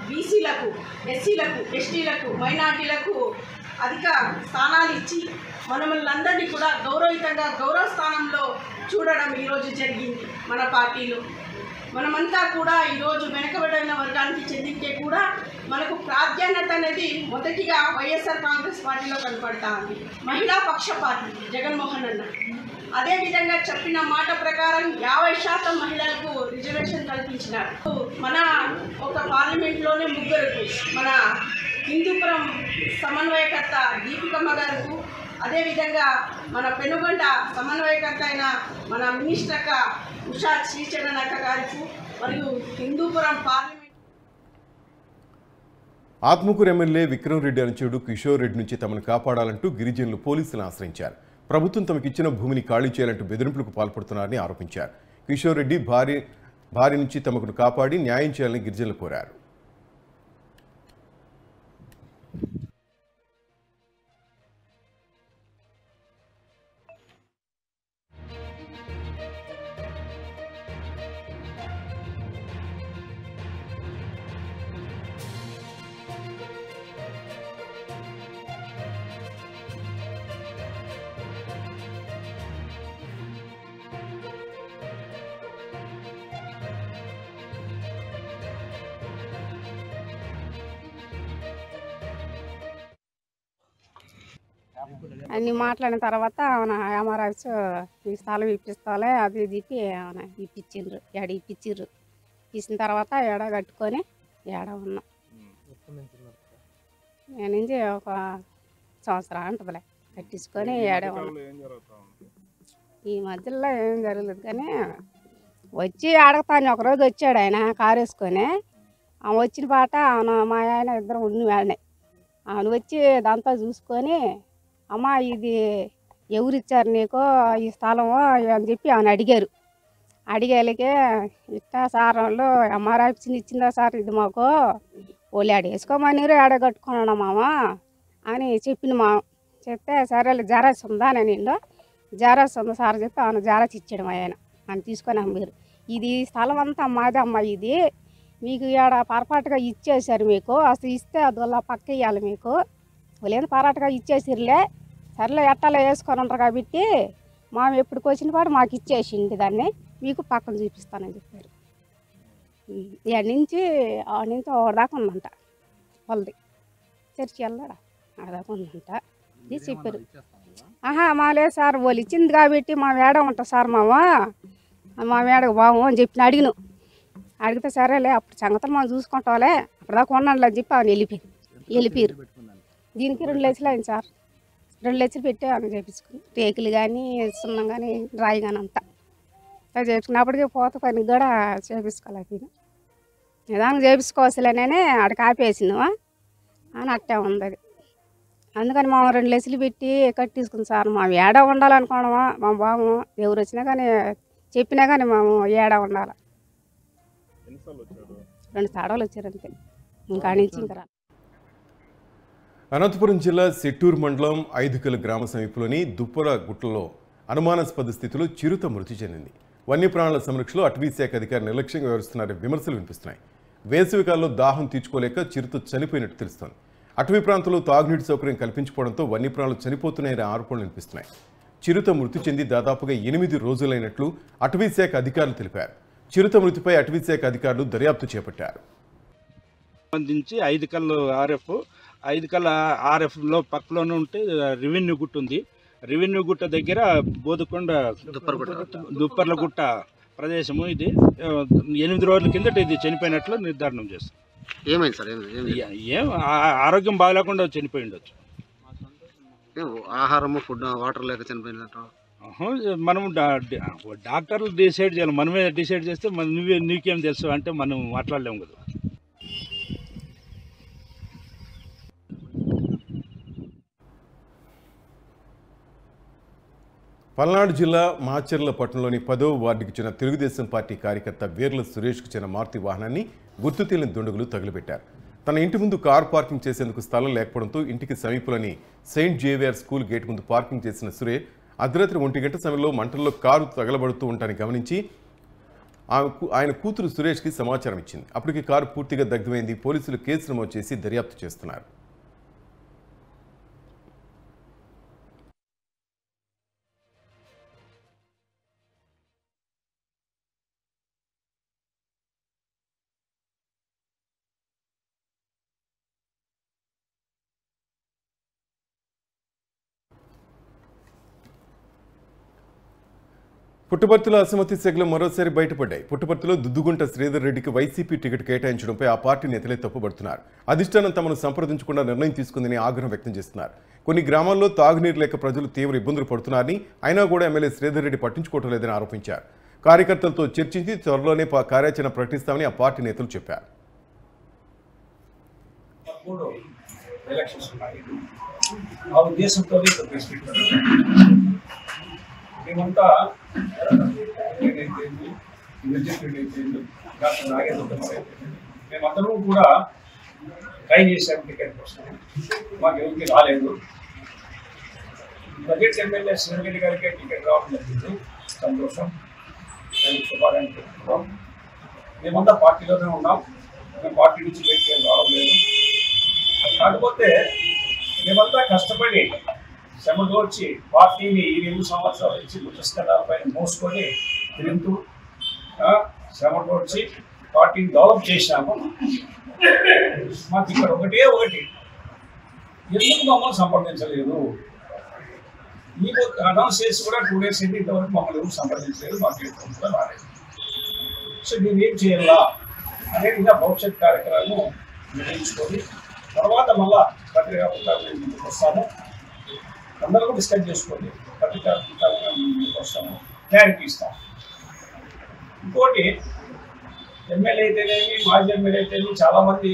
బీసీలకు, ఎస్సీలకు, ఎస్టీలకు, మైనార్టీలకు అధిక స్థానాలు ఇచ్చి మనల్ని కూడా గౌరవయుతంగా గౌరవ స్థానంలో చూడడం ఈరోజు జరిగింది. మన పార్టీలో మనమంతా కూడా ఈరోజు వెనుకబడిన వర్గానికి చెందితే కూడా మనకు ప్రాధాన్యత అనేది మొదటిగా వైఎస్ఆర్ కాంగ్రెస్ పార్టీలో కనపడతా ఉంది. మహిళా పక్షపాతి జగన్మోహన్ అన్న అదేవిధంగా చెప్పిన మాట ప్రకారం 50% మహిళలకు రిజర్వేషన్ కల్పించినారు. మన ఒక పార్లమెంట్లోనే ముగ్గురికి, మన హిందూపురం సమన్వయకర్త దీపికమ్మ గారికి, అదేవిధంగా మన పెనుగొండ సమన్వయకర్త అయిన మన మినిస్టర్ ఉషా శ్రీచరణ్ అక్క గారికి, మరియు హిందూపురం పార్లమెంట్ ఆత్మకూరు ఎమ్మెల్యే విక్రమ్ రెడ్డి అనుచరుడు కిషోర్ రెడ్డి నుంచి తమను కాపాడాలంటూ గిరిజనులు పోలీసులను ఆశ్రయించారు. ప్రభుత్వం తమకిచ్చిన భూమిని ఖాళీ చేయాలంటూ బెదిరింపులకు పాల్పడుతున్నారని ఆరోపించారు. కిషోర్ రెడ్డి భార్య నుంచి తమకు కాపాడి న్యాయం చేయాలని గిరిజనులు కోరారు. అన్ని మాట్లాడిన తర్వాత ఎంఆర్ఎస్ ఈ స్థలం ఇప్పిస్తాలే అది తిప్పి ఇప్పించిండ్రు. ఇప్పించిర్రు. ఇచ్చిన తర్వాత ఏడ కట్టుకొని ఏడ ఉన్నాం. నేను నుంచి ఒక సంవత్సరం అంటదిలే కట్టించుకొని ఏడే ఉన్నాం. ఈ మధ్యలో ఏం జరగలేదు కానీ వచ్చి అడగతాను. ఒకరోజు వచ్చాడు ఆయన కారు వేసుకొని. వచ్చిన పాట మా ఆయన ఇద్దరు ఉండి వాడినే వచ్చి దాంతో చూసుకొని, అమ్మ ఇది ఎవరిచ్చారు నీకు ఈ స్థలము అని చెప్పి అడిగారు. అడిగేళ్ళకే ఇట్టా సార్ వాళ్ళు ఎంఆర్ఎఫ్సీని ఇచ్చిందా సార్ ఇది మాకు వాళ్ళు వేసుకోమని కట్టుకున్నాడు మామ అని చెప్పిన మా చెప్తే సరే జరాస్ ఉందా అని నిండు జరాస్ ఉంది సార్ చెప్పి జరాస్ ఇచ్చాడు మా ఆయన అని తీసుకొని అమ్మారు. ఇది స్థలం అంతా మాదే అమ్మ, ఇది మీకు ఇక్కడ పొరపాటుగా ఇచ్చేసారు, మీకు అసలు ఇస్తే అది వల్ల పక్క ఇవ్వాలి మీకు వాళ్ళు పరాటగా ఇచ్చేసిర్లే, సర్లే ఎట్టాలో వేసుకొని ఉంటారు కాబట్టి మామ ఎప్పటికి వచ్చిన పాటు మాకు ఇచ్చేసింది దాన్ని, మీకు పక్కన చూపిస్తానని చెప్పారు. ఇక్కడి నుంచి ఒకటి దాకా ఉందంట వాళ్ళది, చర్చి వెళ్ళాడా దాకా ఉందంట. ఇది చెప్పారు. మా లేదు సార్, వాళ్ళు ఇచ్చింది కాబట్టి మా వేడ ఉంటా సార్ మా వేడకు బాము అని చెప్పి అడిగిను. అడిగితే సరేలే అప్పుడు సంగతులు మనం చూసుకుంటాంలే, అప్పటిదాకా ఉన్నాను అని చెప్పి ఆయన వెళ్ళిపోయారు. దీనికి 2 లక్షలు అయింది సార్, 2 లక్షలు పెట్టి ఆమె చేయించుకుని రేకులు కానీ సున్నం కానీ రాయి కానీ అంతా చేయించుకున్నప్పటికీ పోత పని కూడా చేయించుకోలేకపోయినా, నిదానం చేయించుకోవచ్చులేనే ఆడికి ఆపేసింది అని అట్టే ఉంది అది. అందుకని మా 2 లక్షలు పెట్టి కట్టించుకుంది సార్. మేము ఏడ ఉండాలనుకోవడమా, మా బాము ఎవరు వచ్చినా కానీ చెప్పినా కానీ మేము ఏడ ఉండాలి. 2 తాడాలు వచ్చారు అంతే, ఇంకా నుంచి ఇంకా. అనంతపురం జిల్లా సెట్టూరు మండలం 5 గ్రామ సమీపంలోని దుప్పర గుట్టలో అనుమానాస్పద స్థితిలో చిరుత మృతి చెందింది. వన్యప్రాణుల సంరక్షణలో అటవీశాఖ అధికారులు నిర్లక్ష్యంగా వ్యవహరిస్తున్నారని విమర్శలు వినిపిస్తున్నాయి. వేసవికాలంలో దాహం తీర్చుకోలేక చిరుత చనిపోయినట్టు తెలుస్తోంది. అటవీ ప్రాంతంలో తాగునీటి సౌకర్యం కల్పించకపోవడంతో వన్యప్రాణులు చనిపోతున్నాయనే ఆరోపణలు వినిపిస్తున్నాయి. చిరుత మృతి చెంది దాదాపుగా 8 రోజులైనట్లు అటవీశాఖ అధికారులు తెలిపారు. చిరుత మృతిపై అటవీశాఖ అధికారులు దర్యాప్తు చేపట్టారు. సంబంధించి 5 ఆర్ఎఫ్లో పక్కలోనే ఉంటే రెవెన్యూ గుట్ట ఉంది. రెవెన్యూ గుట్ట దగ్గర బోధకొండ దుప్పర్ల గుట్ట ప్రదేశము ఇది. 8 రోజుల కిందట ఇది చనిపోయినట్లు నిర్ధారణం చేస్తాం. ఏమైంది సార్? ఏం ఆరోగ్యం బాగాలేకుండా చనిపోయి ఉండొచ్చు. ఆహారము, ఫుడ్, వాటర్ లేక చనిపోయినట్టు మనం డాక్టర్లు డిసైడ్ చేయాలి. మనమే డిసైడ్ చేస్తే నీకేం తెలుసు అంటే మనం మాట్లాడలేము కదా. పల్నాడు జిల్లా మాచర్ల పట్టణంలోని 10వ వార్డుకి చెందిన తెలుగుదేశం పార్టీ కార్యకర్త వీర్ల సురేష్కు చెందిన మారుతి వాహనాన్ని గుర్తు తెలియని దుండగులు తగులబెట్టారు. తన ఇంటి ముందు కారు పార్కింగ్ చేసేందుకు స్థలం లేకపోవడంతో ఇంటికి సమీపంలోని సెయింట్ జేవియర్ స్కూల్ గేట్ ముందు పార్కింగ్ చేసిన సురేష్ అర్ధరాత్రి 1 గంట సమయంలో మంటల్లో కారు తగలబడుతూ ఉంటాన్ని గమనించి ఆయన కూతురు సురేష్కి సమాచారం ఇచ్చింది. అప్పటికి కారు పూర్తిగా దగ్ధమైంది. పోలీసులు కేసు నమోదు చేసి దర్యాప్తు చేస్తున్నారు. పుట్టపర్తిలో అసమ్మతి సెగలు మరోసారి బయటపడ్డాయి. పుట్టపర్తిలో దుద్దుగుంట శ్రీధర్ రెడ్డికి వైసీపీ టికెట్ కేటాయించడంపై ఆ పార్టీ నేతలే తప్పుపడుతున్నారు. అధిష్టానం తమను సంప్రదించకుండా నిర్ణయం తీసుకుందని ఆగ్రహం వ్యక్తం చేస్తున్నారు. కొన్ని గ్రామాల్లో తాగునీరు లేక ప్రజలు తీవ్ర ఇబ్బందులు పడుతున్నారని, అయినా కూడా ఎమ్మెల్యే శ్రీధర్ రెడ్డి పట్టించుకోవడం లేదని ఆరోపించారు. కార్యకర్తలతో చర్చించి త్వరలోనే కార్యాచరణ ప్రకటిస్తామని ఆ పార్టీ నేతలు చెప్పారు. మేమంతా మేమందరం కూడా ట్రై చేసాము టికెట్ కోసం, మాకు ఎవరికి రాలేదు. బడ్జెట్ ఎమ్మెల్యే శ్రీరెడ్డి గారికి టికెట్ రావడం జరిగింది, సంతోషం, శుభాకాంక్షలు చెప్తున్నాం. మేమంతా పార్టీలోనే ఉన్నాం, మేము పార్టీ నుంచి టికెట్ రావడం లేదు. కాకపోతే మేమంతా కష్టపడి శ్రమలో వచ్చి పార్టీని ఈ 2 సంవత్సరాల నుంచి పుస్తకాలపై మోసుకొని తిరుగుతూ శ్రమలో వచ్చి పార్టీని డెవలప్ చేశాము. మాకు ఇక్కడ ఒకటి ఎందుకు మమ్మల్ని సంప్రదించలేదు? మీకు అనౌన్స్ చేసి కూడా 2 డేస్ అయింది, ఇంతవరకు మమ్మల్ని ఎవరు సంప్రదించలేదు, మాకు ఎప్పుడు కూడా రాలేదు. సో మేము ఏం చేయాలా అనేది ఇంకా భవిష్యత్ కార్యక్రమాలను నిర్ణయించుకొని తర్వాత మళ్ళా పత్రికా ముందుకు వస్తాము. అందరూ డిస్కస్ చేసుకోండి, పత్రికా వస్తాము, క్లారిటీ ఇస్తాం. ఇంకోటి ఎమ్మెల్యే అయితేనేమి, మాజీ ఎమ్మెల్యే అయితేనేమి చాలామంది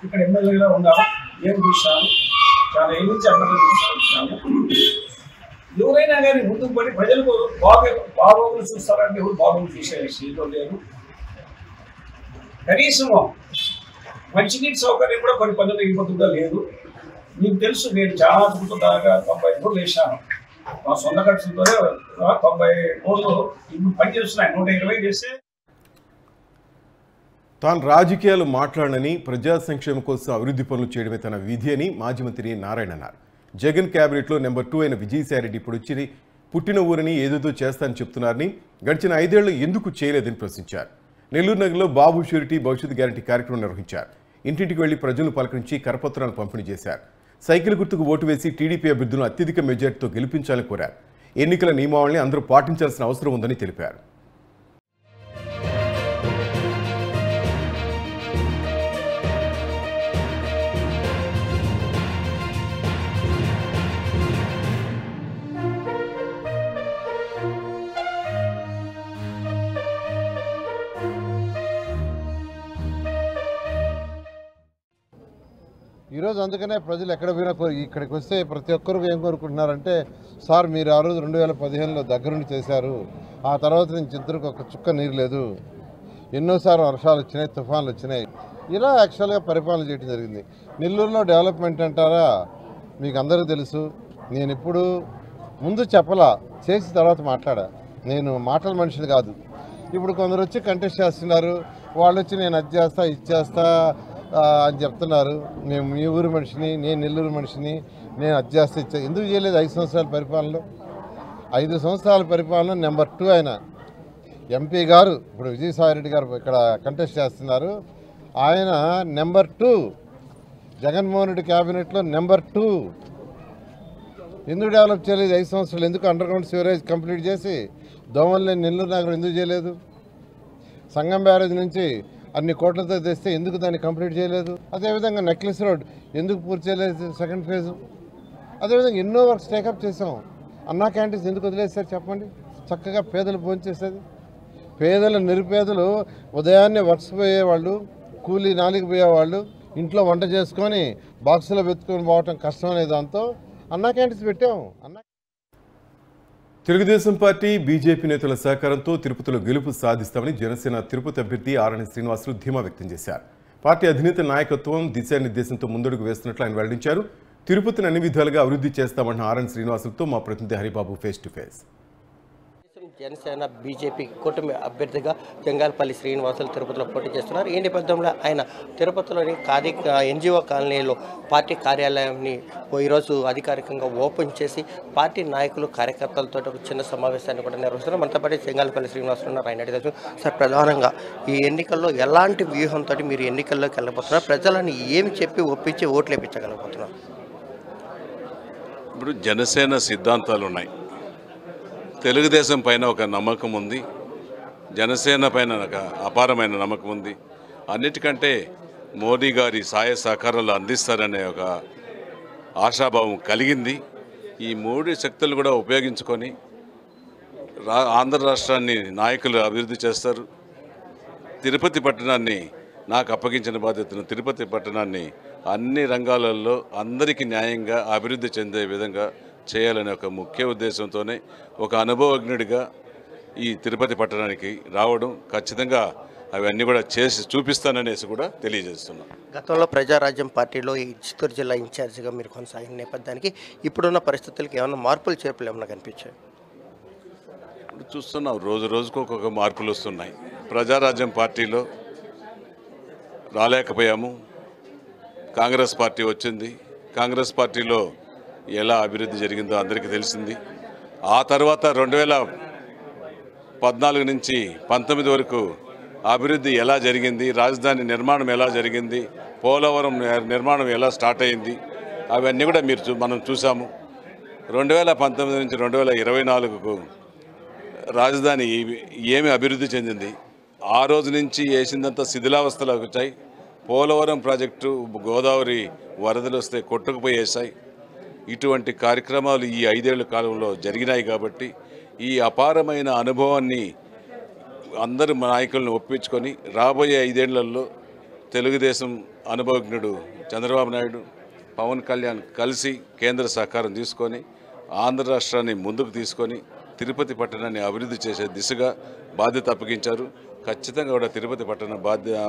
ఇక్కడ ఎమ్మెల్యేగా ఉన్నారు. ఏం చూసాము, చాలా ఏం నుంచి ఎమ్మెల్యే చూసాము. ఎవరైనా కానీ ముందుకు పడి ప్రజలకు బాగోగులు చూస్తారంటే ఎవరు బాగోగులు చూసే స్థితిలో లేరు. కనీసం మంచినీటి సౌకర్యం కూడా కొన్ని పనులు ఇబ్బందిగా లేదు. మీకు తెలుసు, నేను చాలా దాకా 90 రోజులు వేసాను. మా సొంత ఖర్చులతోనే 90 రోజులు ఇప్పుడు పని చేస్తున్నాయి. 120 చేస్తే తాను రాజకీయాలు మాట్లాడనని ప్రజా సంక్షేమం కోసం అభివృద్ధి పనులు చేయడమే తన విధి అని మాజీ మంత్రి నారాయణ అన్నారు. జగన్ క్యాబినెట్లో నెంబర్ 2 అయిన విజయసాయిరెడ్డి ఇప్పుడు వచ్చి పుట్టిన ఊరిని ఏదేదో చేస్తానని చెప్తున్నారని, గడిచిన 5 ఏళ్లు ఎందుకు చేయలేదని ప్రశ్నించారు. నెల్లూరు నగర్లో బాబు ష్యూరిటీ భవిష్యత్ గ్యారంటీ కార్యక్రమం నిర్వహించారు. ఇంటింటికి వెళ్లి ప్రజలను పలకరించి కరపత్రాలను పంపిణీ చేశారు. సైకిల్ గుర్తుకు ఓటు వేసి టీడీపీ అభ్యర్థులను అత్యధిక మెజార్టీతో గెలిపించాలని కోరారు. ఎన్నికల నియమావళిని అందరూ పాటించాల్సిన అవసరం ఉందని తెలిపారు. ఈరోజు అందుకనే ప్రజలు ఎక్కడ పోయినా ఇక్కడికి వస్తే ప్రతి ఒక్కరు ఏం కోరుకుంటున్నారంటే, సార్ మీరు ఆ రోజు 2015లో దగ్గరుండి చేశారు, ఆ తర్వాత నుంచి ఇద్దరికి ఒక చుక్క నీరు లేదు, ఎన్నోసార్లు వర్షాలు వచ్చినాయి, తుఫాన్లు వచ్చినాయి, ఇలా యాక్చువల్గా పరిపాలన చేయడం జరిగింది. నెల్లూరులో డెవలప్మెంట్ అంటారా, మీకు అందరికీ తెలుసు. నేను ఇప్పుడు ముందు చెప్పలా, చేసి తర్వాత మాట్లాడా. నేను మాటల మనిషిని కాదు. ఇప్పుడు కొందరు వచ్చి కంటెస్ట్ చేస్తున్నారు, వాళ్ళు వచ్చి నేను అది చేస్తా ఇది చేస్తా అని చెప్తున్నారు. మేము మీ ఊరు మనిషిని, నేను నెల్లూరు మనిషిని, నేను అది చేస్తే ఇచ్చా. ఎందుకు చేయలేదు 5 సంవత్సరాల పరిపాలనలో? 5 సంవత్సరాల పరిపాలన నెంబర్ 2 అయిన ఎంపీ గారు, ఇప్పుడు విజయసాయిరెడ్డి గారు ఇక్కడ కంటెస్ట్ చేస్తున్నారు, ఆయన నెంబర్ 2. జగన్మోహన్ రెడ్డి క్యాబినెట్లో నెంబర్ 2. ఎందుకు డెవలప్ చేయలేదు 5 సంవత్సరాలు? ఎందుకు అండర్ గ్రౌండ్ సివరేజ్ కంప్లీట్ చేసి దోమల్లేని నెల్లూరు నగరం ఎందుకు చేయలేదు? సంగం బ్యారేజ్ నుంచి అన్ని కోట్లతో తెస్తే ఎందుకు దాన్ని కంప్లీట్ చేయలేదు? అదేవిధంగా నెక్లెస్ రోడ్ ఎందుకు పూర్తి చేయలేదు సెకండ్ ఫేజు? అదేవిధంగా ఎన్నో వర్క్స్ టేకప్ చేసాం. అన్నా క్యాంటీన్స్ ఎందుకు వదిలేస్తారు చెప్పండి? చక్కగా పేదలు భోంచేసేది. పేదలు నిరుపేదలు ఉదయాన్నే వర్క్స్ పోయేవాళ్ళు, కూలీ నాలికి పోయేవాళ్ళు, ఇంట్లో వంట చేసుకొని బాక్సులో వెతుకొని పోవటం కష్టమనే దాంతో అన్నా క్యాంటీన్స్ పెట్టాం. తెలుగుదేశం పార్టీ బీజేపీ నేతల సహకారంతో తిరుపతిలో గెలుపు సాధిస్తామని జనసేన తిరుపతి అభ్యర్థి ఆరణి శ్రీనివాసులు ధీమా వ్యక్తం చేశారు. పార్టీ అధినేత నాయకత్వం దిశానిర్దేశంతో ముందడుగు వేస్తున్నట్లు ఆయన వెల్లడించారు. తిరుపతిని అన్ని విధాలుగా అభివృద్ధి చేస్తామన్న ఆరణి శ్రీనివాసులతో మా ప్రతినిధి Haribabu face to face. Janasena BJP కూటమి అభ్యర్థిగా జంగాలపల్లి శ్రీనివాసులు తిరుపతిలో పోటీ చేస్తున్నారు. ఈ నేపథ్యంలో ఆయన తిరుపతిలోని ఎన్జిఓ కాలనీలో పార్టీ కార్యాలయాన్ని ఈరోజు అధికారికంగా ఓపెన్ చేసి పార్టీ నాయకులు కార్యకర్తలతో ఒక చిన్న సమావేశాన్ని కూడా నిర్వహిస్తున్నారు. మనతో పాటు జంగాలపల్లి శ్రీనివాసులు ఉన్నారు. ఆయన అడిగారు, సార్ ప్రధానంగా ఈ ఎన్నికల్లో ఎలాంటి వ్యూహంతో మీరు ఎన్నికల్లోకి వెళ్ళబోతున్నారు? ప్రజలను ఏమి చెప్పి ఒప్పించి ఓట్లు వేయించగలబోతున్నారు? ఇప్పుడు జనసేన సిద్ధాంతాలు ఉన్నాయి, తెలుగుదేశం పైన ఒక నమ్మకం ఉంది, జనసేన పైన ఒక అపారమైన నమ్మకం ఉంది. అన్నిటికంటే మోడీ గారి సహాయ సహకారాలు అందిస్తారనే ఒక ఆశాభావం కలిగింది. ఈ 3 శక్తులు కూడా ఉపయోగించుకొని ఆంధ్ర రాష్ట్రాన్ని నాయకులు అభివృద్ధి చేస్తారు. తిరుపతి పట్టణాన్ని నాకు అప్పగించిన బాధ్యతను, తిరుపతి పట్టణాన్ని అన్ని రంగాలలో అందరికీ న్యాయంగా అభివృద్ధి చెందే విధంగా చేయాలనే ఒక ముఖ్య ఉద్దేశంతోనే ఒక అనుభవజ్ఞుడిగా ఈ తిరుపతి పట్టణానికి రావడం, ఖచ్చితంగా అవన్నీ కూడా చేసి చూపిస్తాననేసి కూడా తెలియజేస్తున్నాం. గతంలో ప్రజారాజ్యం పార్టీలో ఈ చిత్తూరు జిల్లా ఇన్ఛార్జిగా మీరు కొనసాగిన నేపథ్యానికి ఇప్పుడున్న పరిస్థితులకి ఏమైనా మార్పులు చేర్పులు ఏమైనా కనిపించాయి? ఇప్పుడు చూస్తున్నాం, రోజు రోజుకు ఒక్కొక్క మార్పులు వస్తున్నాయి. ప్రజారాజ్యం పార్టీలో రాలేకపోయాము, కాంగ్రెస్ పార్టీ వచ్చింది. కాంగ్రెస్ పార్టీలో ఎలా అభివృద్ధి జరిగిందో అందరికీ తెలిసింది. ఆ తర్వాత 2014 నుంచి 19 వరకు అభివృద్ధి ఎలా జరిగింది, రాజధాని నిర్మాణం ఎలా జరిగింది, పోలవరం నిర్మాణం ఎలా స్టార్ట్ అయింది, అవన్నీ కూడా మనం చూసాము. 2019 నుంచి 2024కు రాజధాని ఏమి అభివృద్ధి చెందింది, ఆ రోజు నుంచి వేసిందంతా శిథిలావస్థలోకి వచ్చాయి. పోలవరం ప్రాజెక్టు గోదావరి వరదలు వస్తే కొట్టుకుపోయేసాయి. ఇటువంటి కార్యక్రమాలు ఈ 5 ఏళ్ల కాలంలో జరిగినాయి. కాబట్టి ఈ అపారమైన అనుభవాన్ని అందరు నాయకులను ఒప్పించుకొని రాబోయే 5 ఏళ్లలో తెలుగుదేశం అనుభవజ్ఞుడు చంద్రబాబు నాయుడు, పవన్ కళ్యాణ్ కలిసి కేంద్ర సహకారం తీసుకొని ఆంధ్ర రాష్ట్రాన్ని ముందుకు తీసుకొని తిరుపతి పట్టణాన్ని అభివృద్ధి చేసే దిశగా బాధ్యత అప్పగించారు. ఖచ్చితంగా కూడా తిరుపతి పట్టణ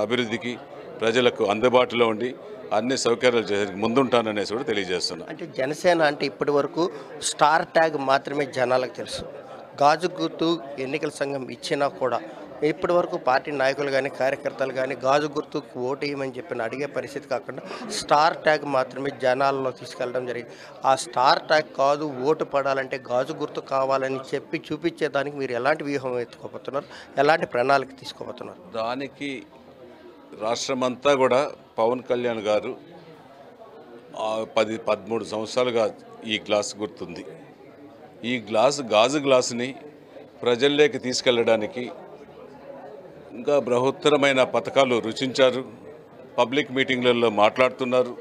అభివృద్ధికి ప్రజలకు అందుబాటులో ఉండి అన్ని సౌకర్యాలు చేసేందుకు ముందుంటాననేసి కూడా తెలియజేస్తున్నాను. అంటే జనసేన అంటే ఇప్పటి వరకు స్టార్ ట్యాగ్ మాత్రమే జనాలకు తెలుసు. గాజు గుర్తు ఎన్నికల సంఘం ఇచ్చినా కూడా ఇప్పటి వరకు పార్టీ నాయకులు కానీ కార్యకర్తలు కానీ గాజు గుర్తుకు ఓటు వేయమని చెప్పిన అడిగే పరిస్థితి కాకుండా స్టార్ ట్యాగ్ మాత్రమే జనాల్లో తీసుకెళ్ళడం జరిగింది. ఆ స్టార్ ట్యాగ్ కాదు, ఓటు పడాలంటే గాజు గుర్తు కావాలని చెప్పి చూపించేదానికి మీరు ఎలాంటి వ్యూహం ఎత్తుకోబోతున్నారు, ఎలాంటి ప్రణాళిక తీసుకోబోతున్నారు? దానికి రాష్ట్రమంతా కూడా పవన్ కళ్యాణ్ గారు 10-13 సంవత్సరాలుగా ఈ గ్లాస్ గుర్తుంది. ఈ గాజు గ్లాసుని ప్రజల్లోకి తీసుకెళ్ళడానికి ఇంకా బృహత్తరమైన పథకాలు రుచించారు. పబ్లిక్ మీటింగ్లలో మాట్లాడుతున్నారు.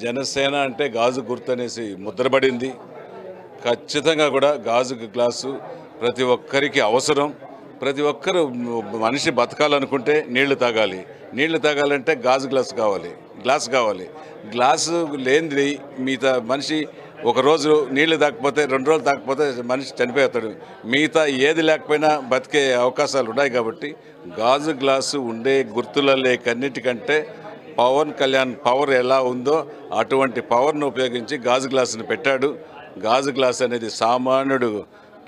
జనసేన అంటే గాజు గుర్తు అనేసి ముద్రపడింది. ఖచ్చితంగా కూడా గాజు గ్లాసు ప్రతి ఒక్కరికి అవసరం. ప్రతి ఒక్కరు మనిషి బతకాలనుకుంటే నీళ్లు తాగాలి. నీళ్లు తాగాలంటే గాజు గ్లాస్ కావాలి. గ్లాసు లేనిది మిగతా మనిషి ఒకరోజు నీళ్లు తాకపోతే 2 రోజులు తాకపోతే మనిషి చనిపోతాడు. మిగతా ఏది లేకపోయినా బతికే అవకాశాలు ఉన్నాయి. కాబట్టి గాజు గ్లాసు ఉండే గుర్తులలో కన్నిటికంటే పవన్ కళ్యాణ్ పవర్ ఎలా ఉందో అటువంటి పవర్ను ఉపయోగించి గాజు గ్లాసుని పెట్టాడు. గాజు గ్లాస్ అనేది సామాన్యుడు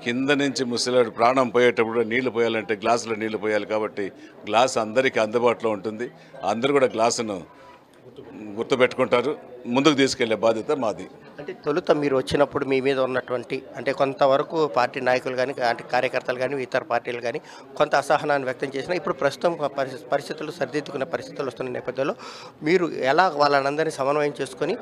కింద నుంచి ముసలాడు ప్రాణం పోయేటప్పుడు నీళ్లు పోయాలంటే గ్లాసులో నీళ్లు పోయాలి. కాబట్టి గ్లాస్ అందరికీ అందుబాటులో ఉంటుంది. అందరూ కూడా గ్లాసును గుర్తుపెట్టుకుంటారు. ముందుకు తీసుకెళ్లే బాధ్యత మాది. అంటే తొలుత మీరు వచ్చినప్పుడు మీ మీద ఉన్నటువంటి అంటే కొంతవరకు పార్టీ నాయకులు కానీ కార్యకర్తలు కానీ ఇతర పార్టీలు కానీ కొంత అసహనాన్ని వ్యక్తం చేసినా ఇప్పుడు ప్రస్తుతం పరిస్థితులు సరిదిద్దుకునే పరిస్థితులు వస్తున్న నేపథ్యంలో మీరు ఎలా వాళ్ళందరినీ సమన్వయం చేసుకొని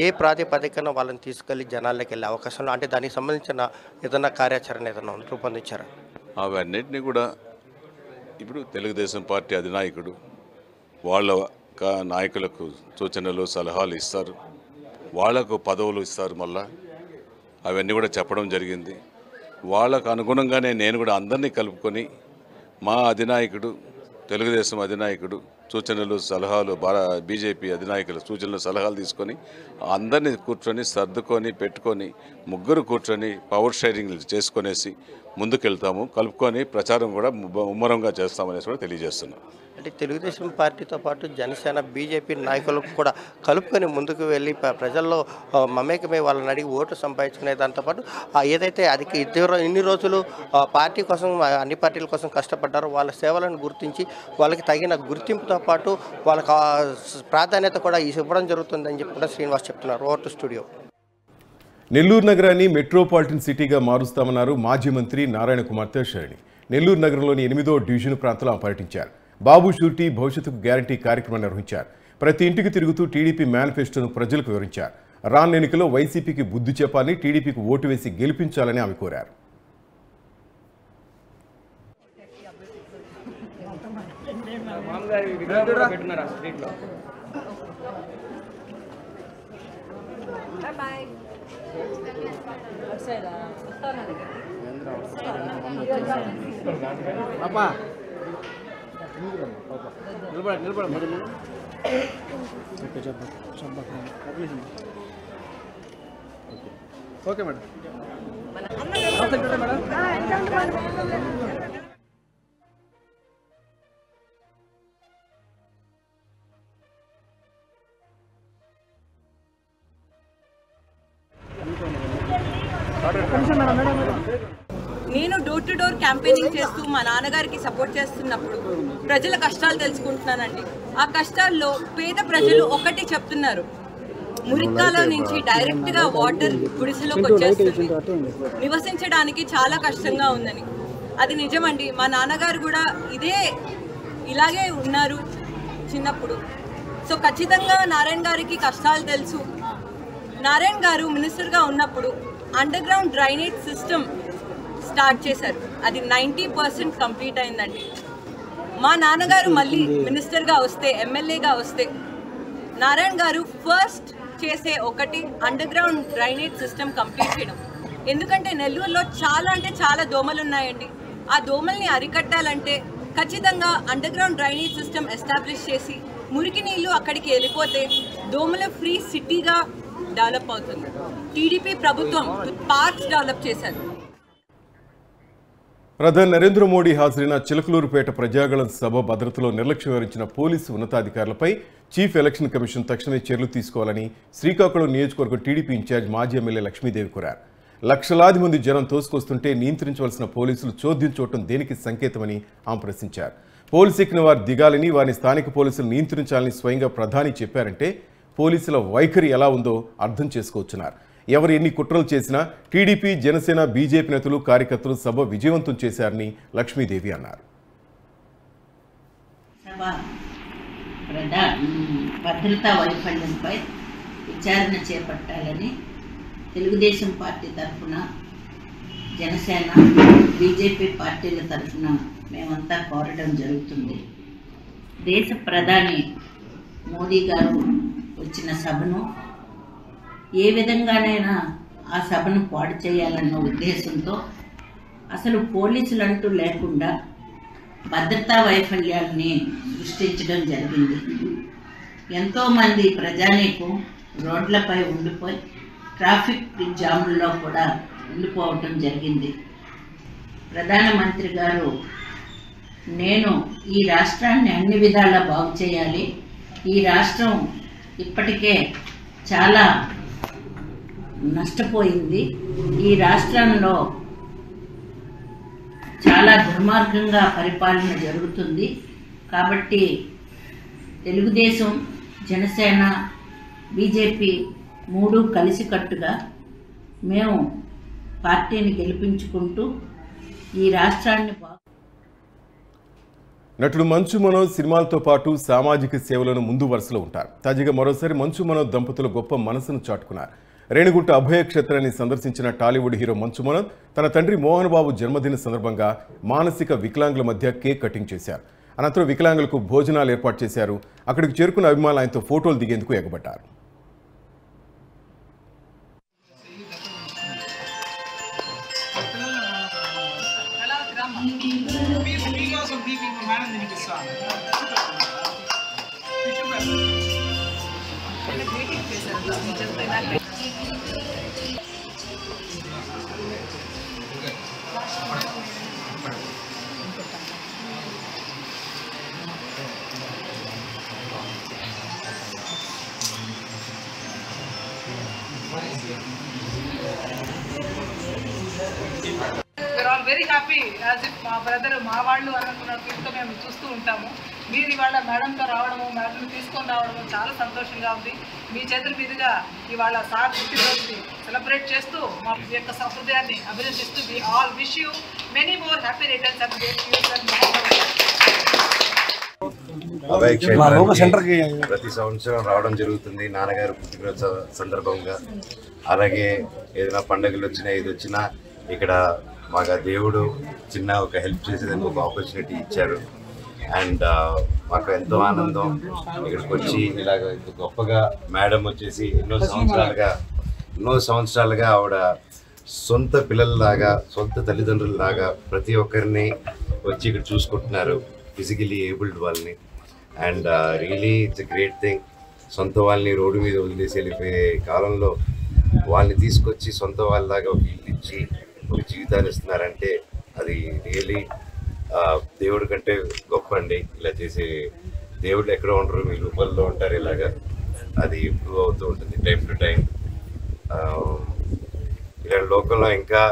ఏ ప్రాతిపదికన వాళ్ళని తీసుకెళ్లి జనాల్లోకి వెళ్ళే అవకాశంలో అంటే దానికి సంబంధించిన ఏదైనా కార్యాచరణ ఏదైనా రూపొందించారా? అవన్నిటినీ కూడా ఇప్పుడు తెలుగుదేశం పార్టీ అధినాయకుడు వాళ్ళ నాయకులకు సూచనలు సలహాలు ఇస్తారు. వాళ్లకు పదవులు ఇస్తారు. మళ్ళా అవన్నీ కూడా చెప్పడం జరిగింది. వాళ్ళకు అనుగుణంగానే నేను కూడా అందరినీ కలుపుకొని మా అధినాయకుడు తెలుగుదేశం అధినాయకుడు సూచనలు సలహాలు బీజేపీ అధినాయకుల సూచనలు సలహాలు తీసుకొని అందరినీ కూర్చొని సర్దుకొని పెట్టుకొని ముగ్గురు కూర్చొని పవర్ షేరింగ్ చేసుకునేసి ముందుకెళ్తాము. కలుపుకొని ప్రచారం కూడా ముమ్మరంగా చేస్తామనేసి కూడా తెలియజేస్తున్నాం. అంటే తెలుగుదేశం పార్టీతో పాటు జనసేన బీజేపీ నాయకులకు కూడా కలుపుకొని ముందుకు వెళ్ళి ప్రజల్లో మమేకమై వాళ్ళని అడిగి ఓటు సంపాదించుకునే దాంతోపాటు ఏదైతే అది ఇన్ని రోజులు పార్టీ కోసం అన్ని పార్టీల కోసం కష్టపడ్డారో వాళ్ళ సేవలను గుర్తించి వాళ్ళకి తగిన గుర్తింపుతో పాటు వాళ్ళకి ప్రాధాన్యత కూడా ఇవ్వడం జరుగుతుందని చెప్పి కూడా శ్రీనివాస్ చెప్తున్నారు. Over to studio. నెల్లూరు నగరాన్ని మెట్రోపాలిటన్ సిటీగా మారుస్తామన్నారు మాజీ మంత్రి నారాయణ కుమార్తె శరణి. నెల్లూరు నగరంలోని 8వ డివిజన్ ప్రాంతంలో పర్యటించారు. బాబు షూరిటీ భవిష్యత్తుకు గ్యారంటీ కార్యక్రమం నిర్వహించారు. ప్రతి ఇంటికి తిరుగుతూ టీడీపీ మేనిఫెస్టోను ప్రజలకు వివరించారు. రానున్న ఎన్నికల్లో వైసీపీకి బుద్ధి చెప్పాలని, టీడీపీకి ఓటు వేసి గెలిపించాలని ఆమె కోరారు. Okay madam. నేను డోర్ టు డోర్ క్యాంపెయినింగ్ చేస్తూ మా నాన్నగారికి సపోర్ట్ చేస్తున్నప్పుడు ప్రజల కష్టాలు తెలుసుకుంటున్నానండి. ఆ కష్టాల్లో పేద ప్రజలు ఒకటి చెప్తున్నారు, మురిక్కాల నుంచి డైరెక్ట్గా వాటర్ గుడిసెలోకి వచ్చేస్తుంది, నివసించడానికి చాలా కష్టంగా ఉందని. అది నిజమండి. మా నాన్నగారు కూడా ఇలాగే ఉన్నారు చిన్నప్పుడు. సో ఖచ్చితంగా నారాయణ గారికి కష్టాలు తెలుసు. నారాయణ గారు మినిస్టర్గా ఉన్నప్పుడు under ground drainage system start చేశారు. అది 90% కంప్లీట్ అయిందండి. మా నాన్నగారు మళ్ళీ మినిస్టర్గా వస్తే, ఎమ్మెల్యేగా వస్తే నారాయణ గారు ఫస్ట్ చేసే ఒకటి under ground drainage system complete చేయడం. ఎందుకంటే నెల్లూరులో చాలా అంటే చాలా దోమలు ఉన్నాయండి. ఆ దోమల్ని అరికట్టాలంటే ఖచ్చితంగా under ground drainage system establish చేసి మురికి నీళ్లు అక్కడికి వెళ్ళిపోతే దోమల ఫ్రీ సిటీగా డెవలప్ అవుతుంది. టీడీపీ ప్రభుత్వం పార్క్స్ డెవలప్ చేశారు. ప్రధాని నరేంద్ర మోడీ హాజరైన చిలకలూరుపేట ప్రజాగళం సభ భద్రతలో నిర్లక్ష్యం వహించిన పోలీసు ఉన్నతాధికారులపై చీఫ్ ఎలక్షన్ కమిషన్ తక్షణమే చర్యలు తీసుకోవాలని శ్రీకాకుళం నియోజకవర్గం టీడీపీ ఇన్ఛార్జ్ మాజీ ఎమ్మెల్యే లక్ష్మీదేవి కోరారు. లక్షలాది మంది జనం తోసుకొస్తుంటే నియంత్రించవలసిన పోలీసులు చోద్యం చూడటం దేనికి సంకేతమని ఆమె ప్రశ్నించారు. పోలీసు ఎక్కిన వారు దిగాలని, వారిని స్థానిక పోలీసులు నియంత్రించాలని స్వయంగా ప్రధాని చెప్పారంటే పోలీసుల వైఖరి ఎలా ఉందో అర్థం చేసుకోవచ్చున్నారు. ఎవరు ఎన్ని కుట్రలు చేసినా టీడీపీ, జనసేన, బీజేపీ నేతలు, కార్యకర్తలు సభ విజయవంతం చేశారని లక్ష్మీదేవి అన్నారు. భద్రతా వైఫల్యంపై విచారణ చేపట్టాలని తెలుగుదేశం పార్టీ తరఫున, జనసేన, బీజేపీ పార్టీల తరఫున మేమంతా కోరడం జరుగుతుంది. దేశ ప్రధాని మోదీ గారు వచ్చిన సభను ఏ విధంగానైనా ఆ సభను పాడు చేయాలన్న ఉద్దేశంతో అసలు పోలీసులంటూ లేకుండా భద్రతా వైఫల్యాల్ని సృష్టించడం జరిగింది. ఎంతోమంది ప్రజానీకం రోడ్లపై ఉండిపోయి ట్రాఫిక్ జాముల్లో కూడా ఉండిపోవటం జరిగింది. ప్రధానమంత్రి గారు నేను ఈ రాష్ట్రాన్ని అన్ని విధాలా బాగు చేయాలి, ఈ రాష్ట్రం ఇప్పటికే చాలా నష్టపోయింది, ఈ రాష్ట్రంలో చాలా దుర్మార్గంగా పరిపాలన జరుగుతుంది, కాబట్టి తెలుగుదేశం, జనసేన, బీజేపీ మూడు కలిసికట్టుగా మేము పార్టీని గెలిపించుకుంటూ ఈ రాష్ట్రాన్ని నటుడు మంచు మనోజ్ సినిమాలతో పాటు సామాజిక సేవలను ముందు వరుసలో ఉంటారు. తాజాగా మరోసారి మంచు మనోజ్ దంపతులు గొప్ప మనసును చాటుకున్నారు. రేణిగుంట అభయ క్షేత్రాన్ని సందర్శించిన టాలీవుడ్ హీరో మంచు మనోజ్ తన తండ్రి మోహన్ బాబు జన్మదిన సందర్భంగా మానసిక వికలాంగుల మధ్య కేక్ కటింగ్ చేశారు. అనంతరం వికలాంగులకు భోజనాలు ఏర్పాటు చేశారు. అక్కడికి చేరుకున్న అభిమానులు ఆయనతో ఫోటోలు దిగేందుకు ఎగబడ్డారు. We're all very happy as if మా బ్రదర్ మా వాళ్ళు అనుకున్న ఫీల్తో మేము చూస్తూ ఉంటాము. మీరు ఇవాళ మేడంతో రావడము, మేడంని తీసుకొని రావడము చాలా సంతోషంగా ఉంది. మీ చేతుల మీదుగా ఇవాళ సార్ పుట్టినరోజుని సెలబ్రేట్ చేస్తూ మా యొక్క సంప్రదాయాన్ని అభినందిస్తూ we all wish you many more happy returns of day అభయ క్షేత్రానికి ప్రతి సంవత్సరం రావడం జరుగుతుంది నాన్నగారు పుట్టినరోజు సందర్భంగా. అలాగే ఏదైనా పండుగలు వచ్చినా ఇది వచ్చినా ఇక్కడ మాకు దేవుడు చిన్న ఒక హెల్ప్ చేసేదానికి ఒక ఆపర్చునిటీ ఇచ్చారు. అండ్ మాకు ఎంతో ఆనందం ఇక్కడికి వచ్చి ఇలాగ గొప్పగా మేడం వచ్చేసి ఎన్నో సంవత్సరాలుగా ఆవిడ సొంత పిల్లల్లాగా, సొంత తల్లిదండ్రులలాగా ప్రతి ఒక్కరిని వచ్చి ఇక్కడ చూసుకుంటున్నారు, ఫిజికలీ ఏబుల్డ్ వాళ్ళని. And really it's a great thing. సొంత వాళ్ళని రోడ్డు మీద వదిలేసి వెళ్ళిపోయే కాలంలో వాళ్ళని తీసుకొచ్చి సొంత వాళ్ళలాగా ఒక ఇల్లు ఇచ్చి ఒక జీవితాన్ని ఇస్తున్నారంటే అది రియలీ దేవుడి కంటే గొప్ప అండి. ఇలా చేసే దేవుళ్ళు ఎక్కడ ఉండరు, మీ రూపంలో ఉంటారు. ఇలాగా అది ఇంప్రూవ్ అవుతూ ఉంటుంది టైం టు టైం. ఇలా లోకంలో ఇంకా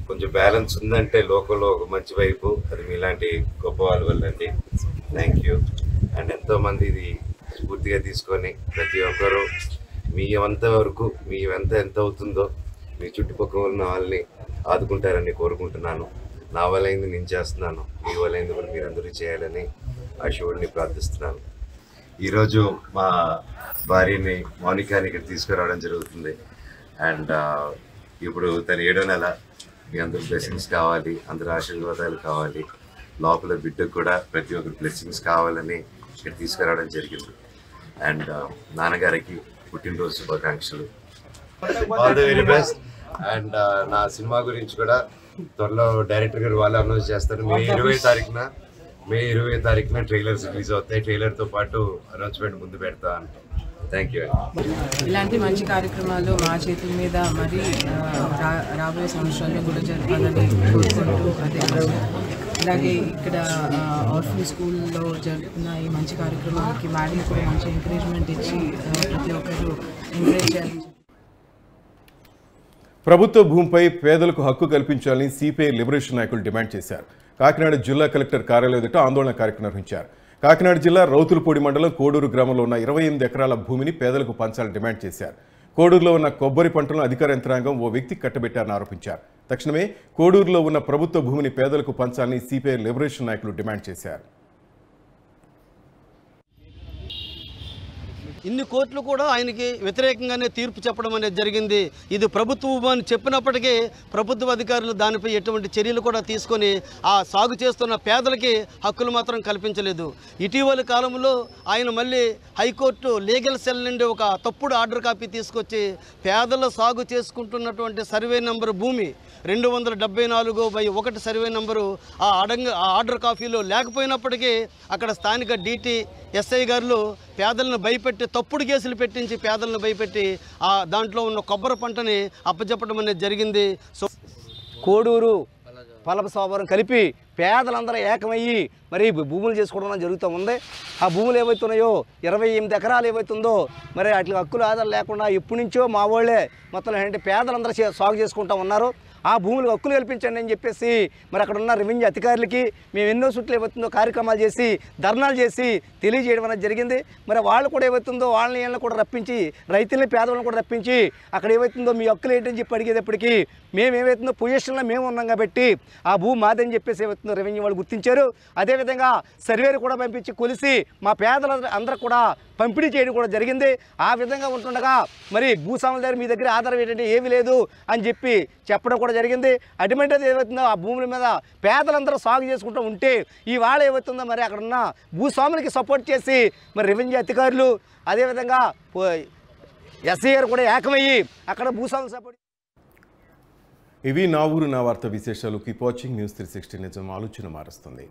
కొంచెం బ్యాలెన్స్ ఉందంటే లోకంలో ఒక మంచి వైపు అది మీలాంటి గొప్ప వాళ్ళ వల్ల అండి. Thank you. అండ్ ఎంతోమంది ఇది స్ఫూర్తిగా తీసుకొని ప్రతి ఒక్కరూ మీ వంత వరకు మీ ఎంత అవుతుందో మీ చుట్టుపక్కల ఉన్న వాళ్ళని ఆదుకుంటారని కోరుకుంటున్నాను. నా వల్లైంది నేను చేస్తున్నాను, మీ వల్లైంది కూడా మీరు అందరూ చేయాలని ఆ శివుడిని ప్రార్థిస్తున్నాను. ఈరోజు మా భార్యని మౌనికాని ఇక్కడ తీసుకురావడం జరుగుతుంది. అండ్ ఇప్పుడు తన 7వ నెల. మీ అందరూ బ్లెస్సింగ్స్ కావాలి, అందరూ ఆశీర్వాదాలు కావాలి. లోపల బిడ్డకు కూడా ప్రతి ఒక్కరు బ్లెస్సింగ్స్ కావాలని ఇక్కడ తీసుకురావడం జరిగింది. అండ్ నాన్నగారికి పుట్టినరోజు శుభాకాంక్షలు. All the very best. And నా సినిమా గురించి కూడా త్వరలో డైరెక్టర్ గారు వాళ్ళు అనౌన్స్ చేస్తారు. మే 20 తారీఖున ట్రైలర్స్ రిలీజ్ అవుతాయి. ట్రైలర్తో పాటు అనౌన్స్మెంట్ ముందు పెడతా అంటాం. Thank you. ఇలాంటి మంచి కార్యక్రమాలు మా చేతుల మీద మరి రాబోయే సంవత్సరాల్లో కూడా జరపాలని కోరుకుంటూ, అలాగే ఇక్కడ ఆర్ఫన్ స్కూల్లో జరుగుతున్న ఈ మంచి కార్యక్రమానికి మేడం కూడా మంచి ఎంకరేజ్మెంట్ ఇచ్చి ప్రతి ఒక్కరు ఎంకరేజ్ చేయాలని. ప్రభుత్వ భూమిపై పేదలకు హక్కు కల్పించాలని సిపిఐ లిబరేషన్ నాయకులు డిమాండ్ చేశారు. కాకినాడ జిల్లా కలెక్టర్ కార్యాలయం ఎదుట ఆందోళన కార్యక్రమం నిర్వహించారు. కాకినాడ జిల్లా రౌతులపూడి మండలం కోడూరు గ్రామంలో ఉన్న 28 ఎకరాల భూమిని పేదలకు పంచాలని డిమాండ్ చేశారు. కోడూరులో ఉన్న కొబ్బరి పంటలను అధికార యంత్రాంగం ఓ వ్యక్తి కట్టబెట్టారని ఆరోపించారు. తక్షణమే కోడూరులో ఉన్న ప్రభుత్వ భూమిని పేదలకు పంచాలని సిపిఐ లిబరేషన్ నాయకులు డిమాండ్ చేశారు. ఇన్ని కోర్టులు కూడా ఆయనకి వ్యతిరేకంగానే తీర్పు చెప్పడం అనేది జరిగింది. ఇది ప్రభుత్వం అని చెప్పినప్పటికీ ప్రభుత్వ అధికారులు దానిపై ఎటువంటి చర్యలు కూడా తీసుకొని ఆ సాగు చేస్తున్న పేదలకి హక్కులు మాత్రం కల్పించలేదు. ఇటీవలి కాలంలో ఆయన మళ్ళీ హైకోర్టు లీగల్ సెల్ నుండి ఒక తప్పుడు ఆర్డర్ కాపీ తీసుకొచ్చి పేదలు సాగు చేసుకుంటున్నటువంటి సర్వే నెంబర్ భూమి 274/1 సర్వే నెంబరు ఆ ఆర్డర్ కాపీలో లేకపోయినప్పటికీ అక్కడ స్థానిక DT SI గారు పేదలను భయపెట్టి తప్పుడు కేసులు పెట్టించి పేదలను భయపెట్టి ఆ దాంట్లో ఉన్న కొబ్బరి పంటని అప్పచెప్పడం అనేది జరిగింది. సో కోడూరు పలపసావరం కలిపి పేదలందరూ ఏకమయ్యి మరి భూములు చేసుకోవడం జరుగుతూ ఉంది. ఆ భూములు ఏవైతున్నాయో 28 ఎకరాలు ఏవైతుందో మరి వాటికి హక్కులు ఆధారం లేకుండా ఎప్పటి నుంచో మా వాళ్ళే మొత్తం ఏంటంటే పేదలందరూ సాగు చేసుకుంటూ ఉన్నారు. ఆ భూములకు హక్కులు కల్పించండి అని చెప్పేసి మరి అక్కడ ఉన్న రెవెన్యూ అధికారులకి మేము ఎన్నో చుట్లు ఏవైతుందో కార్యక్రమాలు చేసి ధర్నాలు చేసి తెలియజేయడం అనేది జరిగింది. మరి వాళ్ళు కూడా ఏవైతుందో వాళ్ళని కూడా రప్పించి రైతుల్ని పేదవాళ్ళని కూడా రప్పించి అక్కడ ఏవైతుందో మీ హక్కులు ఏంటని చెప్పి అడిగేటప్పటికి మేము ఏవైతుందో పొజిషన్లో మేము ఉన్నాం కాబట్టి ఆ భూమి మాదని చెప్పేసి ఏవైతుందో రెవెన్యూ వాళ్ళు గుర్తించారు. అదేవిధంగా సర్వేలు కూడా పంపించి కొలిసి మా పేదలందరూ కూడా పంపిణీ చేయడం కూడా జరిగింది. ఆ విధంగా ఉంటుండగా మరి భూస్వాముల దగ్గర మీ దగ్గర ఆధారం ఏంటంటే ఏమీ లేదు అని చెప్పి చెప్పడం కూడా జరిగింది. అటువంటిది ఏవైతుందో ఆ భూముల మీద పేదలందరూ సాగు చేసుకుంటూ ఉంటే ఇవాళ ఏవైతుందో మరి అక్కడ ఉన్న భూస్వాములకి సపోర్ట్ చేసి మరి రెవెన్యూ అధికారులు అదేవిధంగా SI గారు కూడా ఏకమయ్యి అక్కడ భూస్వాములు సపోర్ట్. ఇవి నా ఊరు నా వార్త విశేషాలు. Keep watching news 360. నిజం ఆలోచన మారుస్తుంది.